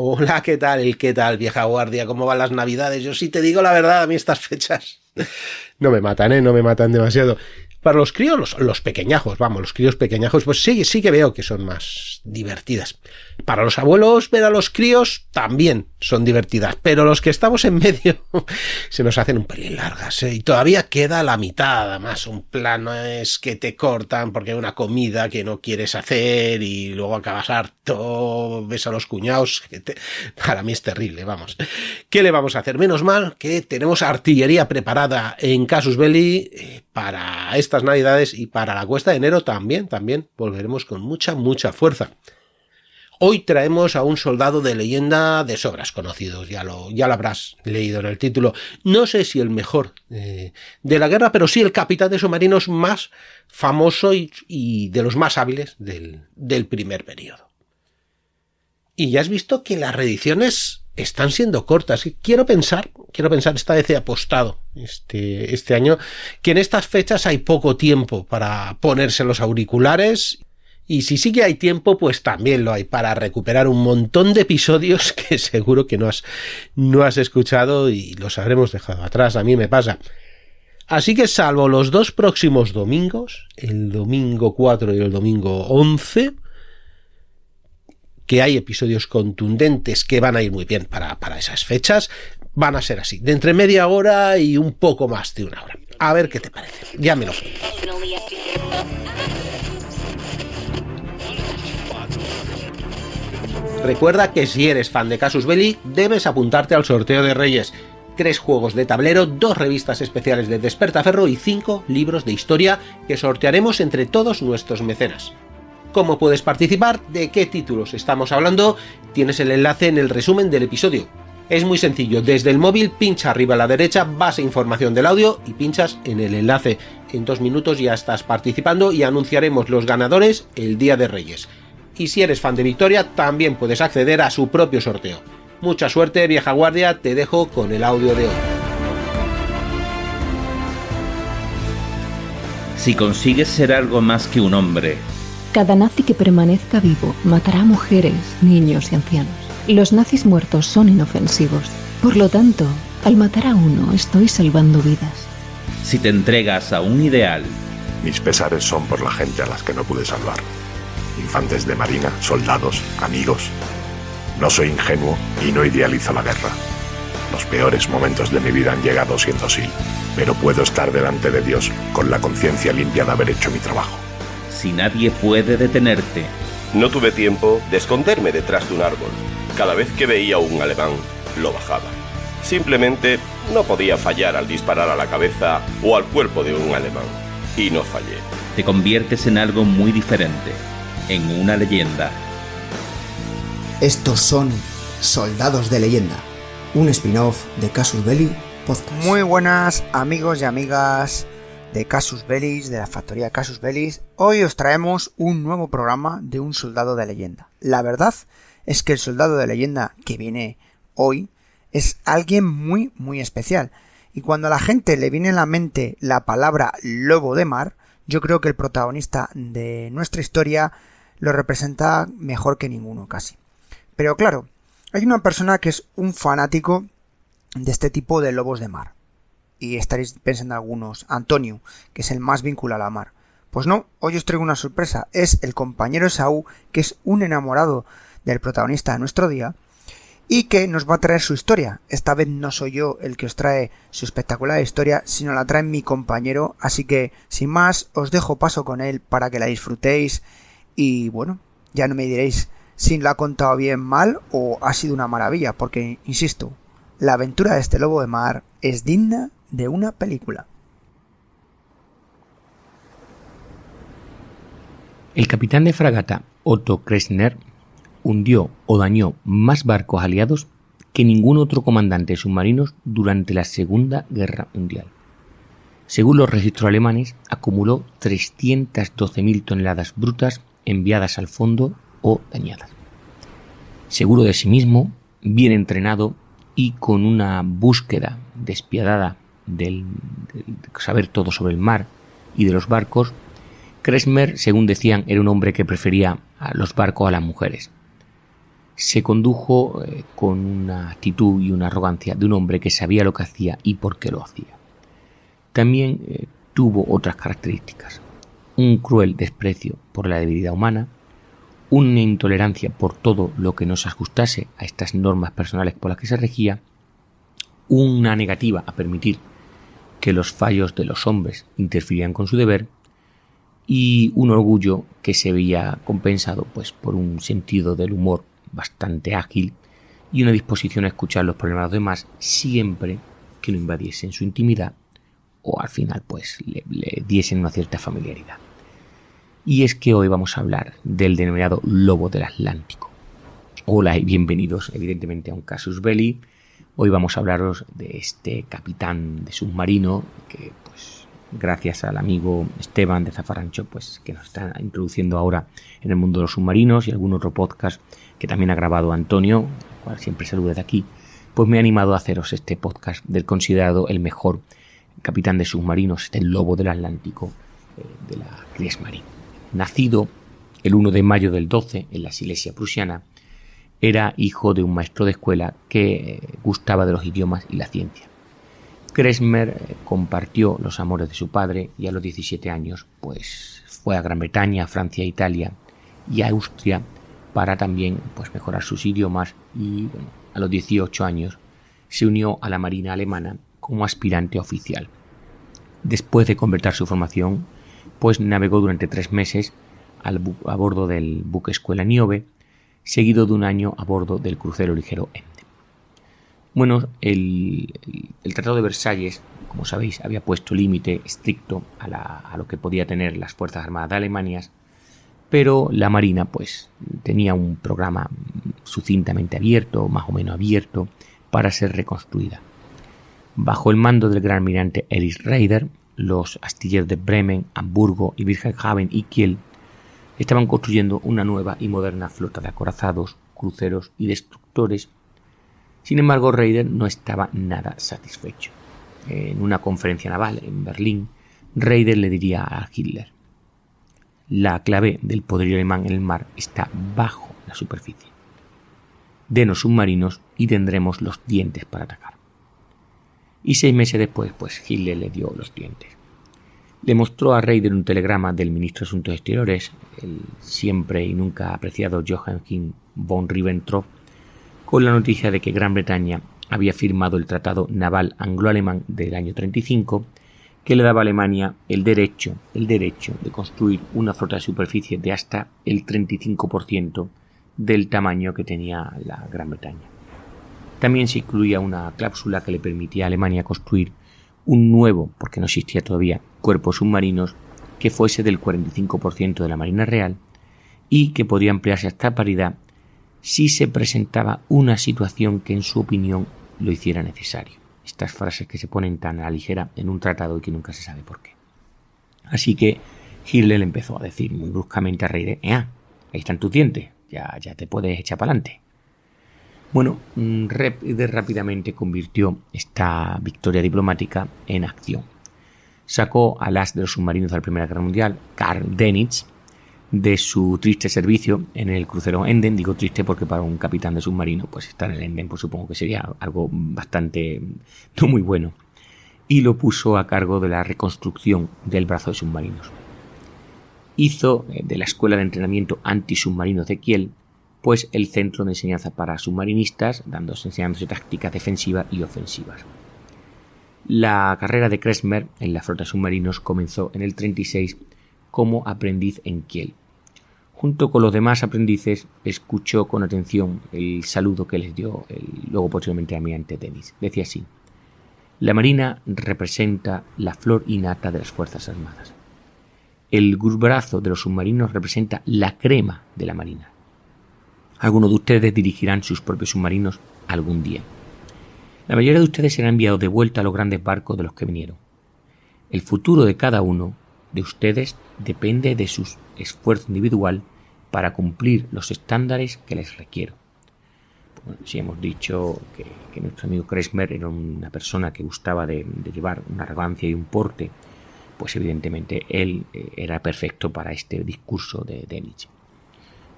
Hola, ¿qué tal? ¿Qué tal, vieja guardia? ¿Cómo van las navidades? Yo sí te digo la verdad, a mí estas fechas no me matan, no me matan demasiado. Para los críos, los pequeñajos, vamos, los críos pequeñajos, pues sí que veo que son más divertidas. Para los abuelos, ver a los críos también son divertidas, pero los que estamos en medio se nos hacen un pelín largas, ¿eh? Y todavía queda la mitad, además, un plano es que te cortan porque hay una comida que no quieres hacer y luego acabas harto, ves a los cuñados, para mí es terrible, vamos. ¿Qué le vamos a hacer? Menos mal que tenemos artillería preparada en Casus Belli para estas navidades y para la cuesta de enero también volveremos con mucha fuerza. Hoy traemos a un soldado de leyenda de sobras conocidos, ya lo habrás leído en el título. No sé si el mejor de la guerra, pero sí el capitán de submarinos más famoso y de los más hábiles del primer periodo. Y ya has visto que las reediciones están siendo cortas. Quiero pensar, esta vez he apostado este año, que en estas fechas hay poco tiempo para ponerse los auriculares. Y si sí que hay tiempo, pues también lo hay para recuperar un montón de episodios que seguro que no has escuchado y los habremos dejado atrás. A mí me pasa. Así que salvo los 2 próximos domingos, el domingo 4 y el domingo 11, que hay episodios contundentes que van a ir muy bien para esas fechas, van a ser así, de entre media hora y un poco más de una hora. A ver qué te parece. Ya me lo cuentas. Recuerda que si eres fan de Casus Belli, debes apuntarte al sorteo de Reyes. 3 juegos de tablero, 2 revistas especiales de Despertaferro y 5 libros de historia que sortearemos entre todos nuestros mecenas. ¿Cómo puedes participar? ¿De qué títulos estamos hablando? Tienes el enlace en el resumen del episodio. Es muy sencillo, desde el móvil pincha arriba a la derecha, vas a información del audio y pinchas en el enlace. En 2 minutos ya estás participando y anunciaremos los ganadores el día de Reyes. Y si eres fan de Victoria, también puedes acceder a su propio sorteo. Mucha suerte, vieja guardia, te dejo con el audio de hoy. Si consigues ser algo más que un hombre. Cada nazi que permanezca vivo matará a mujeres, niños y ancianos. Los nazis muertos son inofensivos. Por lo tanto, al matar a uno, estoy salvando vidas. Si te entregas a un ideal. Mis pesares son por la gente a las que no pude salvar. Infantes de marina, soldados, amigos. No soy ingenuo y no idealizo la guerra. Los peores momentos de mi vida han llegado siendo así, pero puedo estar delante de Dios con la conciencia limpia de haber hecho mi trabajo. Si nadie puede detenerte. No tuve tiempo de esconderme detrás de un árbol. Cada vez que veía un alemán, lo bajaba. Simplemente no podía fallar al disparar a la cabeza o al cuerpo de un alemán. Y no fallé. Te conviertes en algo muy diferente. En una leyenda. Estos son Soldados de Leyenda, un spin-off de Casus Belli Podcast. Muy buenas amigos y amigas de Casus Belli, de la factoría Casus Belli. Hoy os traemos un nuevo programa de un soldado de leyenda. La verdad es que el soldado de leyenda que viene hoy es alguien muy especial. Y cuando a la gente le viene en la mente la palabra lobo de mar, yo creo que el protagonista de nuestra historia lo representa mejor que ninguno casi. Pero claro, hay una persona que es un fanático de este tipo de lobos de mar. Y estaréis pensando algunos, Antonio, que es el más vinculado a la mar. Pues no, hoy os traigo una sorpresa. Es el compañero Esaú, que es un enamorado del protagonista de nuestro día, y que nos va a traer su historia. Esta vez no soy yo el que os trae su espectacular historia, sino la trae mi compañero. Así que, sin más, os dejo paso con él para que la disfrutéis. Y bueno, ya no me diréis si lo ha contado bien, mal o ha sido una maravilla, porque, insisto, la aventura de este lobo de mar es digna de una película. El capitán de fragata Otto Kressner hundió o dañó más barcos aliados que ningún otro comandante de submarinos durante la Segunda Guerra Mundial. Según los registros alemanes, acumuló 312.000 toneladas brutas enviadas al fondo o dañadas. Seguro de sí mismo, bien entrenado y con una búsqueda despiadada del saber todo sobre el mar y de los barcos, Kressner, según decían, era un hombre que prefería a los barcos a las mujeres. se condujo con una actitud y una arrogancia de un hombre que sabía lo que hacía y por qué lo hacía. También tuvo otras características: un cruel desprecio por la debilidad humana, una intolerancia por todo lo que no se ajustase a estas normas personales por las que se regía, una negativa a permitir que los fallos de los hombres interfirieran con su deber, y un orgullo que se veía compensado pues por un sentido del humor bastante ágil y una disposición a escuchar los problemas de los demás siempre que no invadiesen su intimidad o al final pues le diesen una cierta familiaridad. Y es que hoy vamos a hablar del denominado lobo del Atlántico. Hola y bienvenidos evidentemente a un Casus Belli. Hoy vamos a hablaros de este capitán de submarino que pues gracias al amigo Esteban de Zafarrancho pues que nos está introduciendo ahora en el mundo de los submarinos y algún otro podcast que también ha grabado Antonio, al cual siempre saludo desde aquí, pues me ha animado a haceros este podcast del considerado el mejor capitán de submarinos, este lobo del Atlántico de la Kriegsmarine. Nacido el 1 de mayo del 12 en la Silesia prusiana, era hijo de un maestro de escuela que gustaba de los idiomas y la ciencia. Kriegsmer compartió los amores de su padre y a los 17 años pues fue a Gran Bretaña, Francia, Italia y a Austria para también pues mejorar sus idiomas y bueno, a los 18 años se unió a la Marina alemana como aspirante oficial. Después de completar su formación, pues navegó durante 3 meses a bordo del buque escuela Niobe, seguido de un año a bordo del crucero ligero Emden. Bueno, el Tratado de Versalles, como sabéis, había puesto límite estricto a lo que podía tener las Fuerzas Armadas de Alemania, pero la Marina pues tenía un programa sucintamente abierto, más o menos abierto, para ser reconstruida. Bajo el mando del gran almirante Erich Raeder, los astilleros de Bremen, Hamburgo y Wilhelmshaven y Kiel estaban construyendo una nueva y moderna flota de acorazados, cruceros y destructores. Sin embargo, Raeder no estaba nada satisfecho. En una conferencia naval en Berlín, Raeder le diría a Hitler: la clave del poderío alemán en el mar está bajo la superficie. Denos submarinos y tendremos los dientes para atacar. Y 6 meses después, pues Hitler le dio los dientes. Le mostró a Raeder un telegrama del ministro de Asuntos Exteriores, el siempre y nunca apreciado Joachim von Ribbentrop, con la noticia de que Gran Bretaña había firmado el Tratado Naval Anglo-Alemán del año 35, que le daba a Alemania el derecho de construir una flota de superficie de hasta el 35% del tamaño que tenía la Gran Bretaña. También se incluía una cláusula que le permitía a Alemania construir un nuevo, porque no existía todavía, cuerpo submarinos que fuese del 45% de la Marina Real y que podía ampliarse hasta paridad si se presentaba una situación que en su opinión lo hiciera necesario. Estas frases que se ponen tan a la ligera en un tratado y que nunca se sabe por qué. Así que Hitler le empezó a decir muy bruscamente a Raeder: ahí están tus dientes, ya te puedes echar para adelante. Bueno, Raeder rápidamente convirtió esta victoria diplomática en acción. Sacó al as de los submarinos de la Primera Guerra Mundial, Karl Dönitz, de su triste servicio en el crucero Emden. Digo triste porque para un capitán de submarino pues estar en el Emden pues supongo que sería algo bastante no muy bueno, y lo puso a cargo de la reconstrucción del brazo de submarinos. Hizo de la Escuela de Entrenamiento Antisubmarinos de Kiel pues el centro de enseñanza para submarinistas, enseñándose tácticas defensivas y ofensivas. La carrera de Kriegsmer en la flota de submarinos comenzó en el 36 como aprendiz en Kiel. Junto con los demás aprendices escuchó con atención el saludo que les dio luego posteriormente almirante Dönitz. Decía así: la Marina representa la flor innata de las Fuerzas Armadas. El brazo de los submarinos representa la crema de la Marina. Algunos de ustedes dirigirán sus propios submarinos algún día. La mayoría de ustedes serán enviados de vuelta a los grandes barcos de los que vinieron. El futuro de cada uno de ustedes depende de su esfuerzo individual para cumplir los estándares que les requiero. Bueno, si hemos dicho que nuestro amigo Kriegsmer era una persona que gustaba de llevar una arrogancia y un porte, pues evidentemente él era perfecto para este discurso de Dönitz.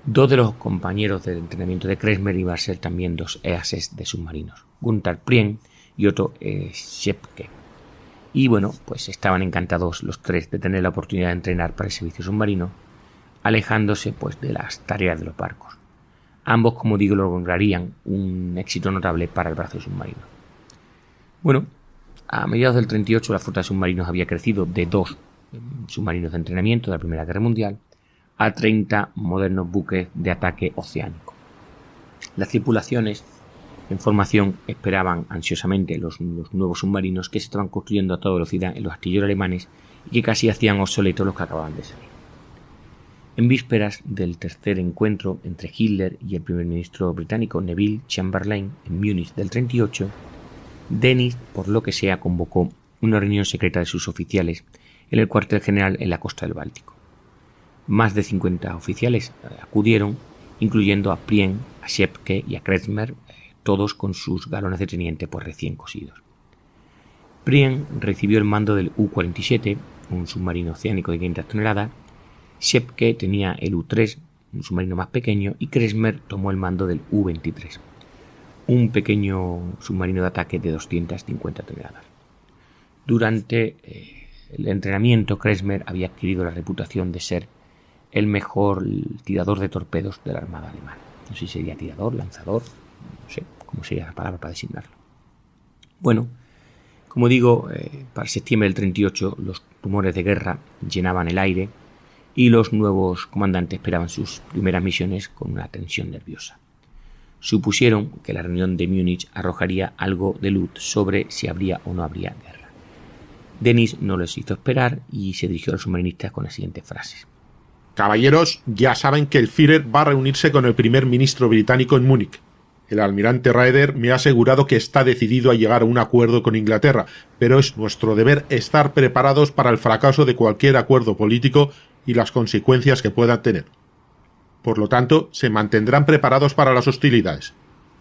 Dos de los compañeros del entrenamiento de Kressmer iban a ser también dos ases de submarinos, Gunther Prien y Otto Schepke. Y bueno, pues estaban encantados los tres de tener la oportunidad de entrenar para el servicio submarino, alejándose pues de las tareas de los barcos. Ambos, como digo, lograrían un éxito notable para el brazo submarino. Bueno, a mediados del 38 la flota de submarinos había crecido de 2 submarinos de entrenamiento de la Primera Guerra Mundial a 30 modernos buques de ataque oceánico. Las tripulaciones en formación esperaban ansiosamente los nuevos submarinos que se estaban construyendo a toda velocidad en los astilleros alemanes y que casi hacían obsoletos los que acababan de salir. En vísperas del tercer encuentro entre Hitler y el primer ministro británico Neville Chamberlain en Múnich del 38, Dönitz, por lo que sea, convocó una reunión secreta de sus oficiales en el cuartel general en la costa del Báltico. Más de 50 oficiales acudieron, incluyendo a Prien, a Schepke y a Kressmer, todos con sus galones de teniente pues recién cosidos. Prien recibió el mando del U-47, un submarino oceánico de 500 toneladas, Schepke tenía el U-3, un submarino más pequeño, y Kressmer tomó el mando del U-23, un pequeño submarino de ataque de 250 toneladas. Durante el entrenamiento, Kressmer había adquirido la reputación de ser el mejor tirador de torpedos de la Armada alemana. No sé si sería tirador, lanzador, no sé cómo sería la palabra para designarlo. Bueno, como digo, para septiembre del 38 los rumores de guerra llenaban el aire y los nuevos comandantes esperaban sus primeras misiones con una tensión nerviosa. Supusieron que la reunión de Múnich arrojaría algo de luz sobre si habría o no habría guerra. Dönitz no les hizo esperar y se dirigió a los submarinistas con las siguientes frases. Caballeros, ya saben que el Führer va a reunirse con el primer ministro británico en Múnich. El almirante Raeder me ha asegurado que está decidido a llegar a un acuerdo con Inglaterra, pero es nuestro deber estar preparados para el fracaso de cualquier acuerdo político y las consecuencias que puedan tener. Por lo tanto, se mantendrán preparados para las hostilidades,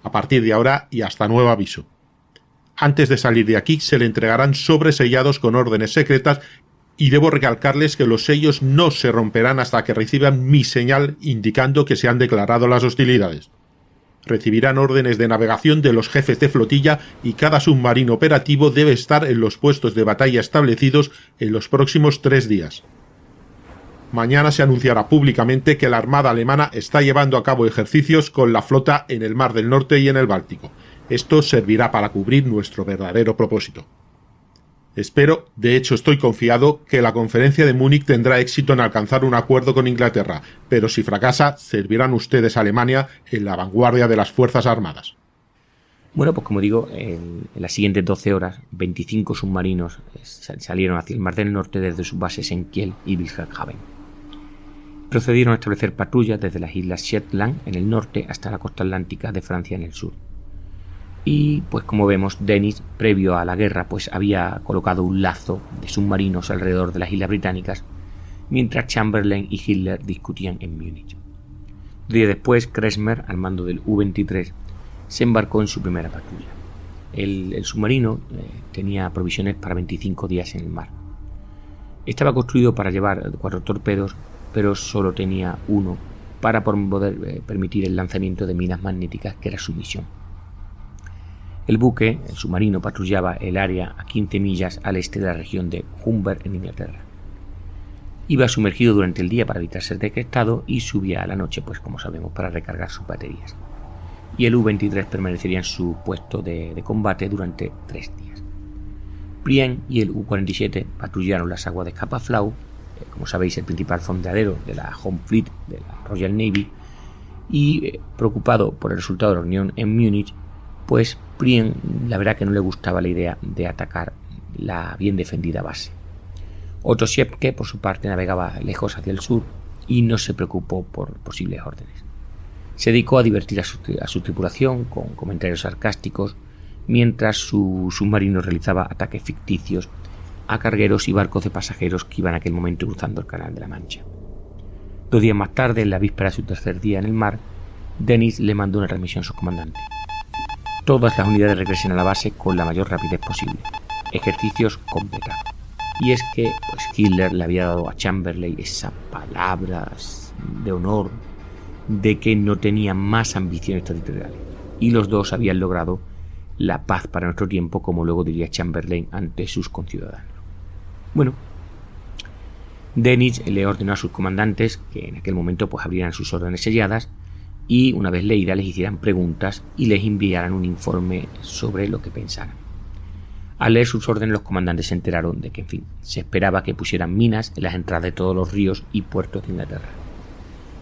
a partir de ahora y hasta nuevo aviso. Antes de salir de aquí se le entregarán sobres sellados con órdenes secretas y debo recalcarles que los sellos no se romperán hasta que reciban mi señal indicando que se han declarado las hostilidades. Recibirán órdenes de navegación de los jefes de flotilla y cada submarino operativo debe estar en los puestos de batalla establecidos en los próximos 3 días. Mañana se anunciará públicamente que la Armada alemana está llevando a cabo ejercicios con la flota en el Mar del Norte y en el Báltico. Esto servirá para cubrir nuestro verdadero propósito. Espero, de hecho estoy confiado, que la conferencia de Múnich tendrá éxito en alcanzar un acuerdo con Inglaterra, pero si fracasa, servirán ustedes a Alemania en la vanguardia de las Fuerzas Armadas. Bueno, pues como digo, en las siguientes 12 horas, 25 submarinos salieron hacia el Mar del Norte desde sus bases en Kiel y Wilhelmshaven. Procedieron a establecer patrullas desde las islas Shetland en el norte hasta la costa atlántica de Francia en el sur. Y pues como vemos, Dönitz, previo a la guerra, pues había colocado un lazo de submarinos alrededor de las islas británicas, mientras Chamberlain y Hitler discutían en Múnich. 2 días después, Kressmer, al mando del U-23, se embarcó en su primera patrulla. El submarino tenía provisiones para 25 días en el mar. Estaba construido para llevar 4 torpedos, pero solo tenía uno para poder permitir el lanzamiento de minas magnéticas, que era su misión. El buque, el submarino, patrullaba el área a 15 millas al este de la región de Humber en Inglaterra. Iba sumergido durante el día para evitar ser detectado y subía a la noche, pues como sabemos, para recargar sus baterías. Y el U-23 permanecería en su puesto de combate durante 3 días. Prien y el U-47 patrullaron las aguas de Scapa Flow, como sabéis, el principal fondeadero de la Home Fleet de la Royal Navy, y preocupado por el resultado de la reunión en Múnich, pues Prien la verdad que no le gustaba la idea de atacar la bien defendida base. Otto Schepke, por su parte, navegaba lejos hacia el sur y no se preocupó por posibles órdenes. Se dedicó a divertir a su tripulación con comentarios sarcásticos, mientras su submarino realizaba ataques ficticios a cargueros y barcos de pasajeros que iban en aquel momento cruzando el Canal de la Mancha. 2 días más tarde, en la víspera de su tercer día en el mar, Dönitz le mandó una transmisión a su comandante. Todas las unidades regresen a la base con la mayor rapidez posible. Ejercicios completados. Y es que pues Hitler le había dado a Chamberlain esas palabras de honor de que no tenía más ambiciones territoriales y los dos habían logrado la paz para nuestro tiempo, como luego diría Chamberlain ante sus conciudadanos. Bueno, Dönitz le ordenó a sus comandantes que en aquel momento pues abrieran sus órdenes selladas y una vez leídas les hicieran preguntas y les enviaran un informe sobre lo que pensaran. Al leer sus órdenes, los comandantes se enteraron de que, en fin, se esperaba que pusieran minas en las entradas de todos los ríos y puertos de Inglaterra.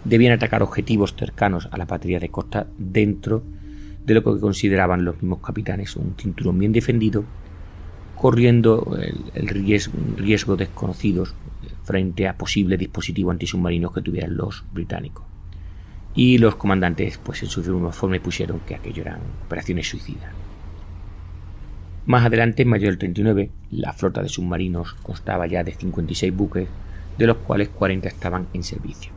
Debían atacar objetivos cercanos a la patrulla de costa dentro de lo que consideraban los mismos capitanes un cinturón bien defendido, corriendo el riesgo desconocidos frente a posibles dispositivos antisubmarinos que tuvieran los británicos. Y los comandantes, pues en su informe pusieron que aquello eran operaciones suicidas. Más adelante, en mayo del 39, la flota de submarinos constaba ya de 56 buques, de los cuales 40 estaban en servicio.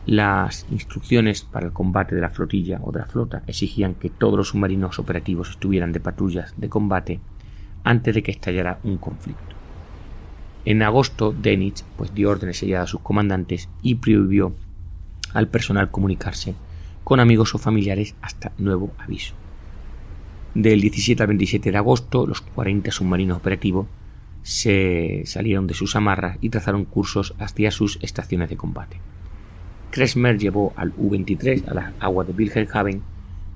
Las instrucciones para el combate de la flotilla o de la flota exigían que todos los submarinos operativos estuvieran de patrullas de combate antes de que estallara un conflicto. En agosto, Dönitz pues dio órdenes selladas a sus comandantes y prohibió al personal comunicarse con amigos o familiares hasta nuevo aviso. Del 17 al 27 de agosto, los 40 submarinos operativos se salieron de sus amarras y trazaron cursos hacia sus estaciones de combate. Kriegsmarine llevó al U-23 a las aguas de Wilhelmshaven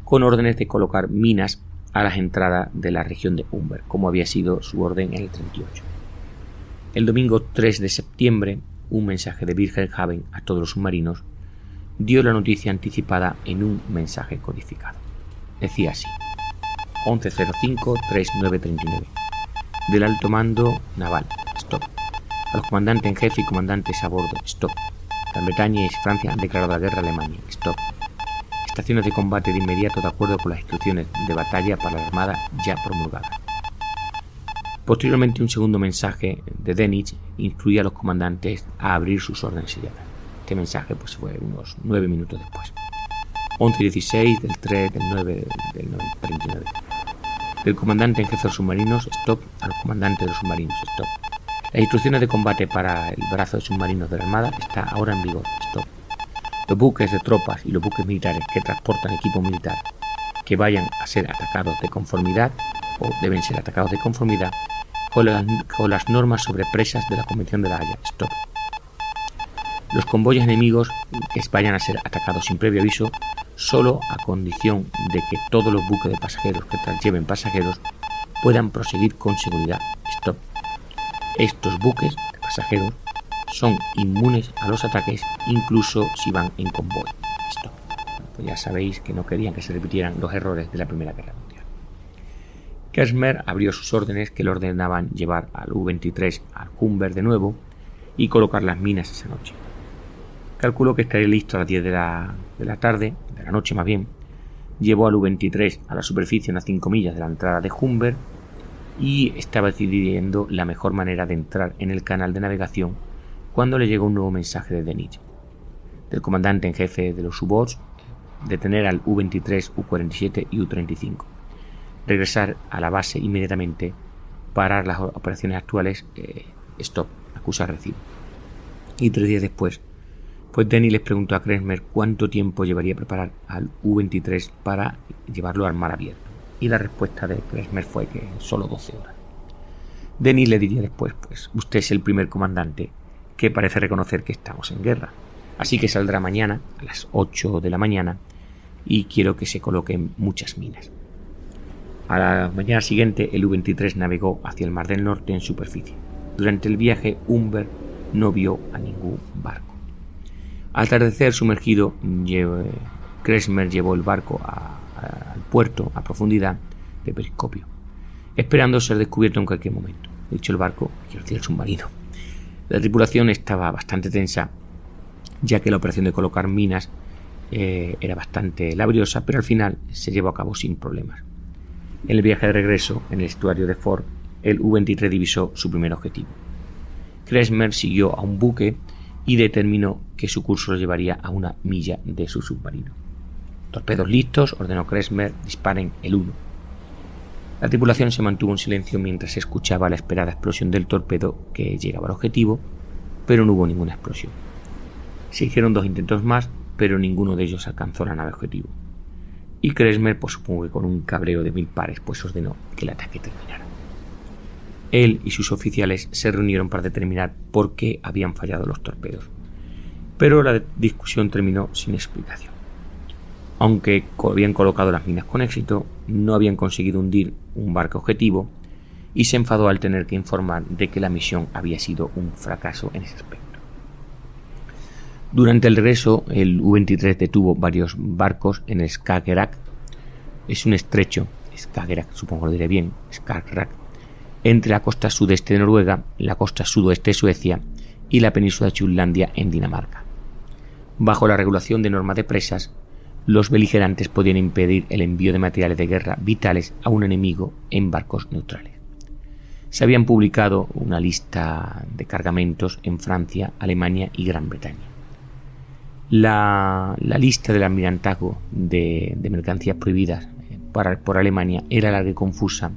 con órdenes de colocar minas a las entradas de la región de Humber, como había sido su orden en el 38. El domingo 3 de septiembre, un mensaje de Wilhelmshaven a todos los submarinos dio la noticia anticipada en un mensaje codificado. Decía así: 11:05-3939 del alto mando naval, stop. A los comandantes en jefe y comandantes a bordo, stop. Gran Bretaña y Francia han declarado la guerra a Alemania, stop. Estaciones de combate de inmediato de acuerdo con las instrucciones de batalla para la Armada ya promulgadas. Posteriormente, un segundo mensaje de Dönitz instruía a los comandantes a abrir sus órdenes selladas. Este mensaje pues fue unos 9 minutos después. 11:16 del 3 del 9 del 39. Del comandante en jefe de los submarinos, stop. A los comandantes de los submarinos, stop. Las instrucciones de combate para el brazo de submarinos de la Armada está ahora en vigor, stop. Los buques de tropas y los buques militares que transportan equipo militar que vayan a ser atacados de conformidad o deben ser atacados de conformidad con las normas sobre presas de la Convención de La Haya, stop. Los convoyes enemigos que vayan a ser atacados sin previo aviso, solo a condición de que todos los buques de pasajeros que lleven pasajeros puedan proseguir con seguridad, stop. Estos buques de pasajeros son inmunes a los ataques incluso si van en convoy, stop. Pues ya sabéis que no querían que se repitieran los errores de la Primera Guerra Mundial. Kriegsmarine abrió sus órdenes que le ordenaban llevar al U-23 al Humber de nuevo y colocar las minas esa noche. Calculó que estaría listo a las 10 de la noche más bien. Llevó al U-23 a la superficie unas 5 millas de la entrada de Humber y estaba decidiendo la mejor manera de entrar en el canal de navegación cuando le llegó un nuevo mensaje de Dönitz, del comandante en jefe de los U-Boats, detener al U-23, U-47 y U-35, regresar a la base inmediatamente, parar las operaciones actuales, stop, acusar recibo. Y 3 días después, pues Dönitz les preguntó a Kriegsmarine cuánto tiempo llevaría preparar al U-23 para llevarlo al mar abierto. Y la respuesta de Kriegsmarine fue que solo 12 horas. Dönitz le diría después, pues usted es el primer comandante que parece reconocer que estamos en guerra. Así que saldrá mañana a las 8 de la mañana y quiero que se coloquen muchas minas. A la mañana siguiente el U-23 navegó hacia el Mar del Norte en superficie. Durante el viaje Humber no vio a ningún barco. Al atardecer sumergido, Kriegsmarine llevó el barco al puerto a profundidad de periscopio, esperando ser descubierto en cualquier momento. Dicho el barco, quiero decir el submarino. La tripulación estaba bastante tensa, ya que la operación de colocar minas era bastante laboriosa, pero al final se llevó a cabo sin problemas. En el viaje de regreso, en el estuario de Ford, el U-23 divisó su primer objetivo. Kriegsmarine siguió a un buque y determinó que su curso lo llevaría a 1 milla de su submarino. Torpedos listos, ordenó Kriegsmarine, disparen el 1. La tripulación se mantuvo en silencio mientras se escuchaba la esperada explosión del torpedo que llegaba al objetivo, pero no hubo ninguna explosión. Se hicieron 2 intentos más, pero ninguno de ellos alcanzó la nave objetivo. Y Kressmer, pues supongo que con un cabreo de 1000 pares, pues ordenó que el ataque terminara. Él y sus oficiales se reunieron para determinar por qué habían fallado los torpedos, pero la discusión terminó sin explicación. Aunque habían colocado las minas con éxito, no habían conseguido hundir un barco objetivo y se enfadó al tener que informar de que la misión había sido un fracaso en ese aspecto. Durante el regreso, el U-23 detuvo varios barcos en Skagerrak. Es un estrecho, Skagerrak, supongo que lo diré bien, Skagerrak, entre la costa sudeste de Noruega, la costa sudoeste de Suecia y la península de Jutlandia en Dinamarca. Bajo la regulación de normas de presas, los beligerantes podían impedir el envío de materiales de guerra vitales a un enemigo en barcos neutrales. Se habían publicado una lista de cargamentos en Francia, Alemania y Gran Bretaña. La lista del almirantazgo de mercancías prohibidas por Alemania era larga y confusa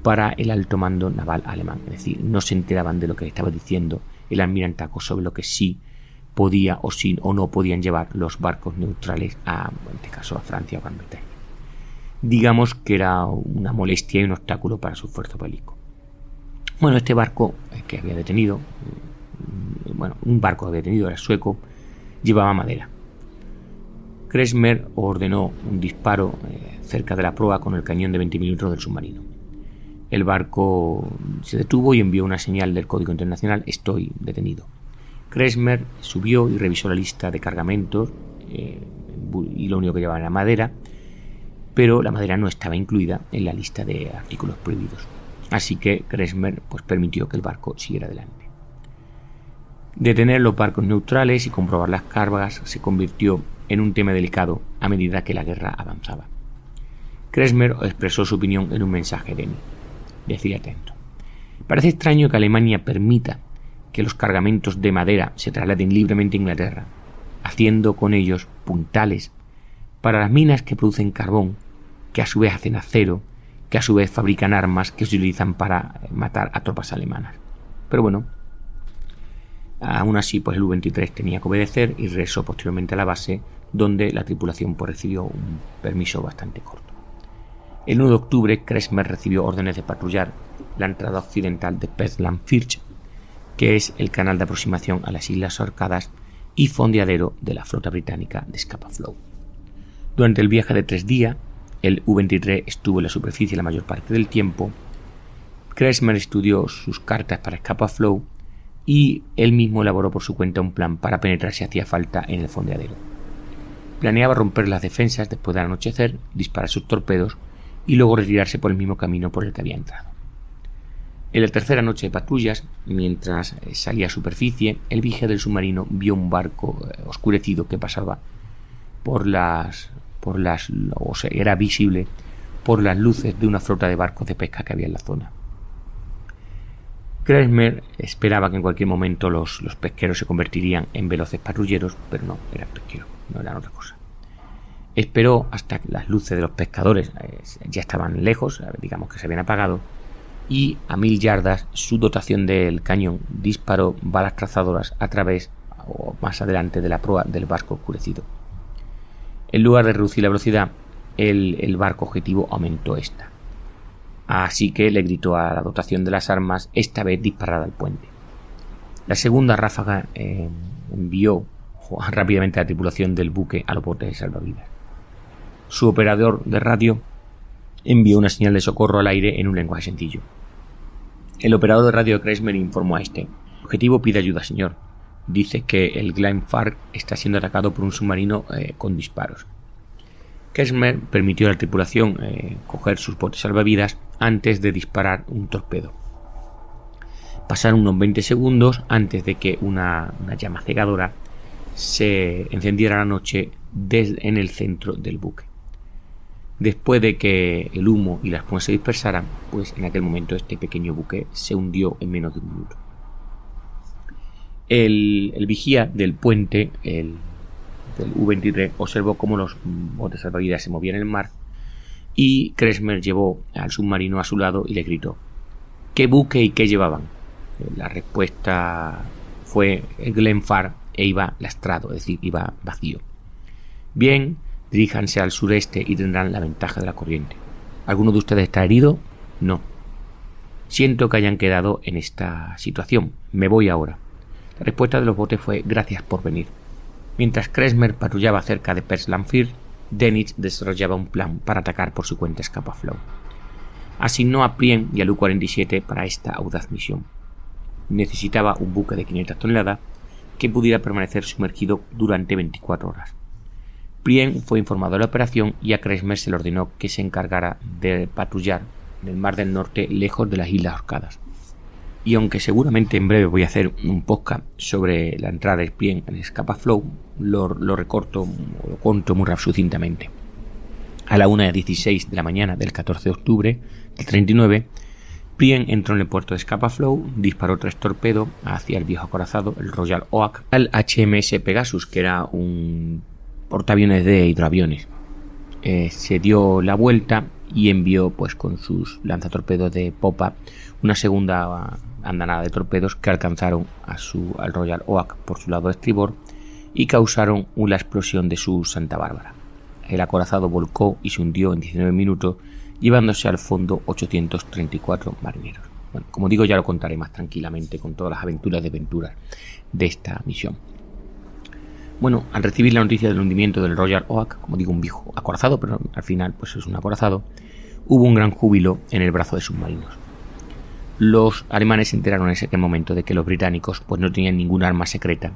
para el alto mando naval alemán, es decir, no se enteraban de lo que estaba diciendo el almirantazgo sobre lo que sí podía o no podían llevar los barcos neutrales en este caso a Francia o Gran Bretaña. Digamos que era una molestia y un obstáculo para su esfuerzo bélico. Bueno, este barco que había detenido, un barco que había detenido, era sueco, llevaba madera. Kressmer ordenó un disparo cerca de la proa con el cañón de 20 milímetros del submarino. El barco se detuvo y envió una señal del código internacional: estoy detenido. Kressmer subió y revisó la lista de cargamentos y lo único que llevaba era madera, pero la madera no estaba incluida en la lista de artículos prohibidos. Así que Kressmer permitió que el barco siguiera adelante. Detener los barcos neutrales y comprobar las cargas se convirtió en un tema delicado a medida que la guerra avanzaba. Kressmer expresó su opinión en un mensaje de mí. Decía atento: parece extraño que Alemania permita que los cargamentos de madera se trasladen libremente a Inglaterra, haciendo con ellos puntales para las minas que producen carbón, que a su vez hacen acero, que a su vez fabrican armas que se utilizan para matar a tropas alemanas. Pero bueno, aún así el U-23 tenía que obedecer y regresó posteriormente a la base, donde la tripulación recibió un permiso bastante corto. El 1 de octubre, Kressmer recibió órdenes de patrullar la entrada occidental de Petland Firth, que es el canal de aproximación a las Islas Orcadas y fondeadero de la flota británica de Scapa Flow. Durante el viaje de 3 días, el U-23 estuvo en la superficie la mayor parte del tiempo. Kressmer estudió sus cartas para Scapa Flow y él mismo elaboró por su cuenta un plan para penetrar si hacía falta en el fondeadero. Planeaba romper las defensas después del anochecer, disparar sus torpedos y luego retirarse por el mismo camino por el que había entrado. En la tercera noche de patrullas, mientras salía a superficie, el vigía del submarino vio un barco oscurecido que pasaba era visible por las luces de una flota de barcos de pesca que había en la zona. Kressmer esperaba que en cualquier momento los pesqueros se convertirían en veloces patrulleros, pero no, eran pesqueros, no eran otra cosa. Esperó hasta que las luces de los pescadores ya estaban lejos, digamos que se habían apagado, y a 1000 yardas su dotación del cañón disparó balas trazadoras a través o más adelante de la proa del barco oscurecido. En lugar de reducir la velocidad, el barco objetivo aumentó esta. Así que le gritó a la dotación de las armas, esta vez disparada al puente. La segunda ráfaga envió rápidamente a la tripulación del buque a los botes de salvavidas. Su operador de radio envió una señal de socorro al aire en un lenguaje sencillo. El operador de radio de Kressmer informó a este: el objetivo pide ayuda, señor. Dice que el Glenfarne está siendo atacado por un submarino con disparos. Kressmer permitió a la tripulación coger sus botes salvavidas antes de disparar un torpedo. Pasaron unos 20 segundos antes de que una llama cegadora se encendiera a la noche en el centro del buque. Después de que el humo y la espuma se dispersaran, en aquel momento este pequeño buque se hundió en menos de un minuto. El vigía del puente, del U-23, observó cómo los botes salvavidas se movían en el mar y Kressmer llevó al submarino a su lado y le gritó: ¿qué buque y qué llevaban? La respuesta fue el Glenfarne e iba lastrado, es decir, iba vacío. Bien, diríjanse al sureste y tendrán la ventaja de la corriente. ¿Alguno de ustedes está herido? No. Siento que hayan quedado en esta situación. Me voy ahora. La respuesta de los botes fue: gracias por venir. Mientras Kressmer patrullaba cerca de Perslanfir, Denich desarrollaba un plan para atacar por su cuenta Scapa Flow. Asignó a Prien y al U-47 para esta audaz misión. Necesitaba un buque de 500 toneladas que pudiera permanecer sumergido durante 24 horas. Prien fue informado de la operación y a Kressmer se le ordenó que se encargara de patrullar en el Mar del Norte lejos de las Islas Orcadas. Y aunque seguramente en breve voy a hacer un podcast sobre la entrada de Prien en Scapa Flow, lo recorto o lo cuento muy sucintamente. A la 1:16 de la mañana del 14 de octubre del 39, Prien entró en el puerto de Scapa Flow, disparó 3 torpedos hacia el viejo acorazado, el Royal Oak, al HMS Pegasus, que era un portaaviones de hidroaviones. Se dio la vuelta y envió pues con sus lanzatorpedos de popa una segunda andanada de torpedos que alcanzaron al Royal Oak por su lado estribor y causaron una explosión de su Santa Bárbara. El acorazado volcó y se hundió en 19 minutos, llevándose al fondo 834 marineros. Bueno, como digo, ya lo contaré más tranquilamente con todas las aventuras de esta misión. Bueno, al recibir la noticia del hundimiento del Royal Oak, como digo, un viejo acorazado, pero al final pues es un acorazado, hubo un gran júbilo en el brazo de submarinos. Los alemanes se enteraron en ese momento de que los británicos pues no tenían ningún arma secreta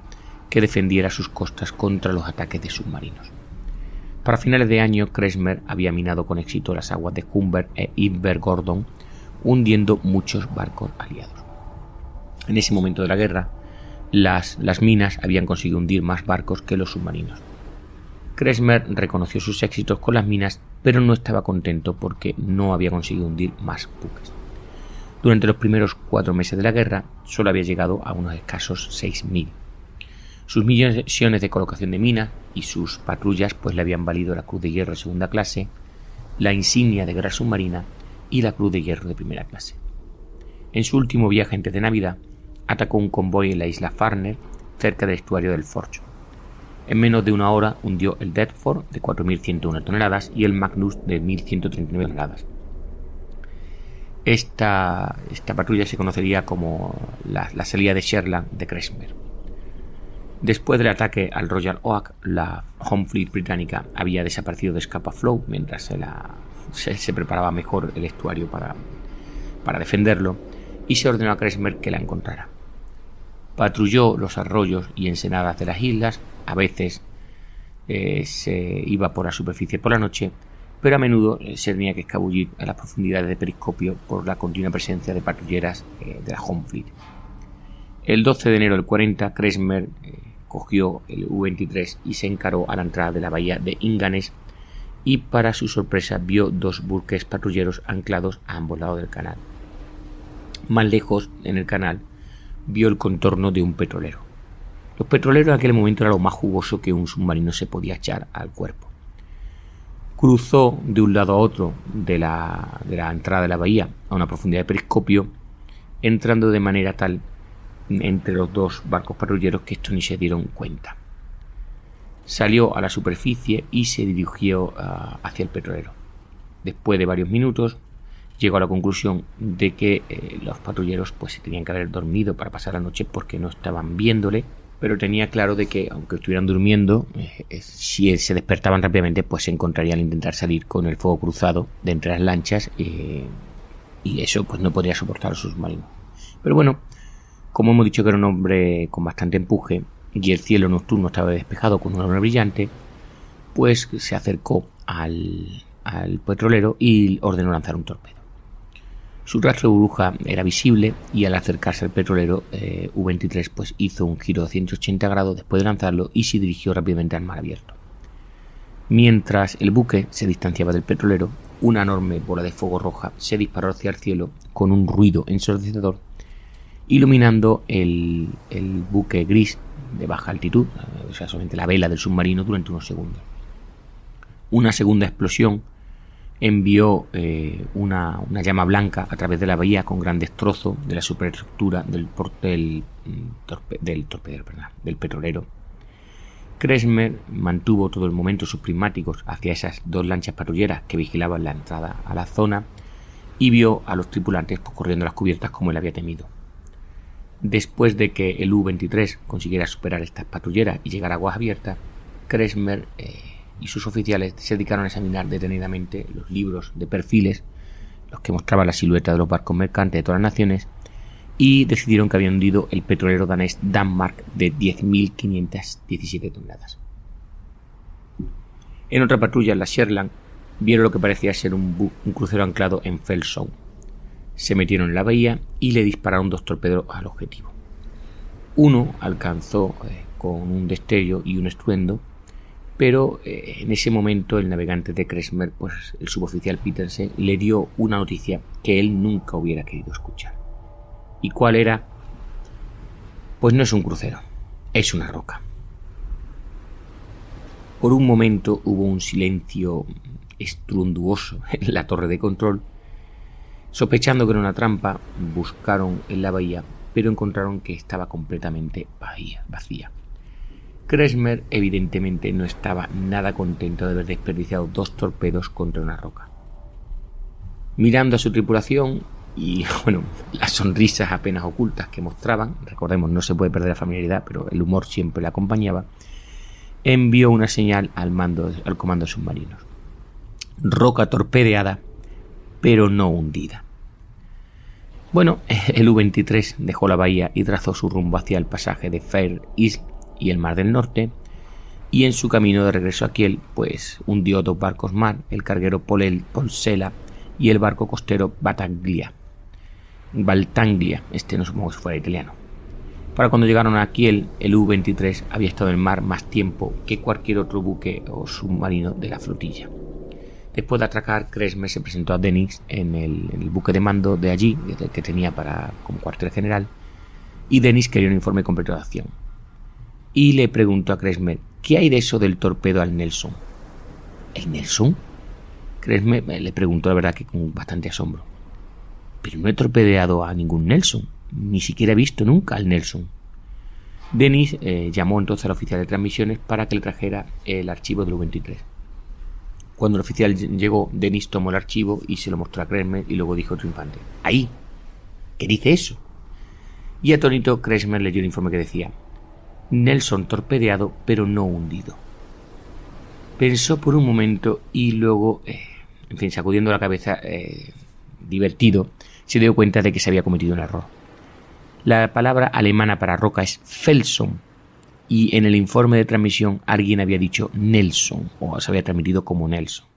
que defendiera sus costas contra los ataques de submarinos. Para finales de año, Kressmer había minado con éxito las aguas de Humber e Invergordon, hundiendo muchos barcos aliados. En ese momento de la guerra, las minas habían conseguido hundir más barcos que los submarinos. Kressmer reconoció sus éxitos con las minas, pero no estaba contento porque no había conseguido hundir más buques. Durante los primeros 4 meses de la guerra, solo había llegado a unos escasos 6.000. Sus misiones de colocación de minas y sus patrullas pues le habían valido la Cruz de Hierro de segunda clase, la insignia de guerra submarina y la Cruz de Hierro de primera clase. En su último viaje antes de Navidad, atacó un convoy en la isla Farner, cerca del estuario del Forch. En menos de una hora hundió el Deptford de 4.101 toneladas y el Magnus de 1.139 toneladas. Esta patrulla se conocería como la salida de Shetland de Kressmer. Después del ataque al Royal Oak, la Home Fleet británica había desaparecido de Scapa Flow mientras se preparaba mejor el estuario para defenderlo, y se ordenó a Kressmer que la encontrara. Patrulló los arroyos y ensenadas de las islas, a veces se iba por la superficie por la noche, pero a menudo se tenía que escabullir a las profundidades de Periscopio por la continua presencia de patrulleras de la Home Fleet. El 12 de enero del 40, Kressmer cogió el U-23 y se encaró a la entrada de la bahía de Inganes, y para su sorpresa vio 2 buques patrulleros anclados a ambos lados del canal. Más lejos, en el canal, vio el contorno de un petrolero. Los petroleros en aquel momento era lo más jugoso que un submarino se podía echar al cuerpo. Cruzó de un lado a otro de la entrada de la bahía a una profundidad de Periscopio, entrando de manera tal entre los 2 barcos patrulleros que estos ni se dieron cuenta. Salió a la superficie y se dirigió hacia el petrolero. Después de varios minutos, llegó a la conclusión de que los patrulleros pues se tenían que haber dormido para pasar la noche porque no estaban viéndole, pero tenía claro de que aunque estuvieran durmiendo, si se despertaban rápidamente pues se encontrarían al intentar salir con el fuego cruzado de entre las lanchas, y eso pues no podría soportar los submarinos. Pero bueno, como hemos dicho que era un hombre con bastante empuje y el cielo nocturno estaba despejado con una luna brillante, pues se acercó al petrolero y ordenó lanzar un torpedo. Su rastro de burbuja era visible y al acercarse al petrolero, U-23 pues hizo un giro de 180 grados después de lanzarlo y se dirigió rápidamente al mar abierto. Mientras el buque se distanciaba del petrolero, una enorme bola de fuego roja se disparó hacia el cielo con un ruido ensordecedor, iluminando el buque gris de baja altitud, o sea, solamente la vela del submarino, durante unos segundos. Una segunda explosión envió una llama blanca a través de la bahía con gran destrozo de la superestructura del petrolero. Kressmer mantuvo todo el momento sus prismáticos hacia esas dos lanchas patrulleras que vigilaban la entrada a la zona y vio a los tripulantes corriendo las cubiertas como él había temido. Después de que el U-23 consiguiera superar estas patrulleras y llegar a aguas abiertas, Kressmer y sus oficiales se dedicaron a examinar detenidamente los libros de perfiles, los que mostraban la silueta de los barcos mercantes de todas las naciones, y decidieron que habían hundido el petrolero danés Danmark de 10.517 toneladas. En otra patrulla, en la Shetland, vieron lo que parecía ser un crucero anclado en Felsound. Se metieron en la bahía y le dispararon 2 torpedos al objetivo. Uno alcanzó con un destello y un estruendo, pero en ese momento el navegante de Kressmer, pues el suboficial Petersen, le dio una noticia que él nunca hubiera querido escuchar. ¿Y cuál era? Pues no es un crucero, es una roca. Por un momento hubo un silencio estruendoso en la torre de control. Sospechando que era una trampa, buscaron en la bahía, pero encontraron que estaba completamente vacía. Kressmer evidentemente no estaba nada contento de haber desperdiciado 2 torpedos contra una roca. Mirando a su tripulación y, las sonrisas apenas ocultas que mostraban, recordemos, no se puede perder la familiaridad, pero el humor siempre le acompañaba, envió una señal al comando de submarinos. Roca torpedeada, pero no hundida. El U-23 dejó la bahía y trazó su rumbo hacia el pasaje de Fair Isle y el Mar del Norte, y en su camino de regreso a Kiel, pues hundió 2 barcos más, el carguero Ponsela y el barco costero Baltanglia, no supongo que fuera italiano. Para cuando llegaron a Kiel, el U-23 había estado en el mar más tiempo que cualquier otro buque o submarino de la flotilla. Después de atracar, Kressmer se presentó a Dönitz en el buque de mando de allí, que tenía como cuartel general, y Dönitz quería un informe completo de acción. Y le preguntó a Kressmer, ¿qué hay de eso del torpedo al Nelson? ¿El Nelson? Kressmer le preguntó, la verdad, que con bastante asombro. Pero no he torpedeado a ningún Nelson, ni siquiera he visto nunca al Nelson. Dönitz llamó entonces al oficial de transmisiones para que le trajera el archivo del U-23. Cuando el oficial llegó, Dönitz tomó el archivo y se lo mostró a Kressmer y luego dijo triunfante, ¡ahí! ¿Qué dice eso? Y atónito, Kressmer leyó el informe que decía, Nelson torpedeado pero no hundido. Pensó por un momento y luego, sacudiendo la cabeza, divertido, se dio cuenta de que se había cometido un error. La palabra alemana para roca es Felsen, y en el informe de transmisión alguien había dicho Nelson, o se había transmitido como Nelson.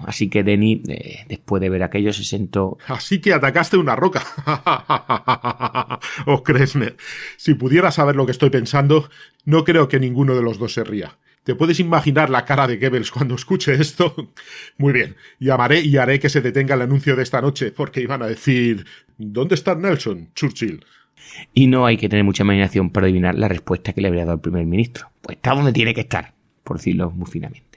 Así que Dönitz, después de ver aquello, se sentó... Así que atacaste una roca. Oh, Kressmer, si pudieras saber lo que estoy pensando, no creo que ninguno de los dos se ría. ¿Te puedes imaginar la cara de Goebbels cuando escuche esto? Muy bien, llamaré y haré que se detenga el anuncio de esta noche, porque iban a decir... ¿Dónde está Nelson, Churchill? Y no hay que tener mucha imaginación para adivinar la respuesta que le habría dado el primer ministro. Pues está donde tiene que estar, por decirlo muy finamente.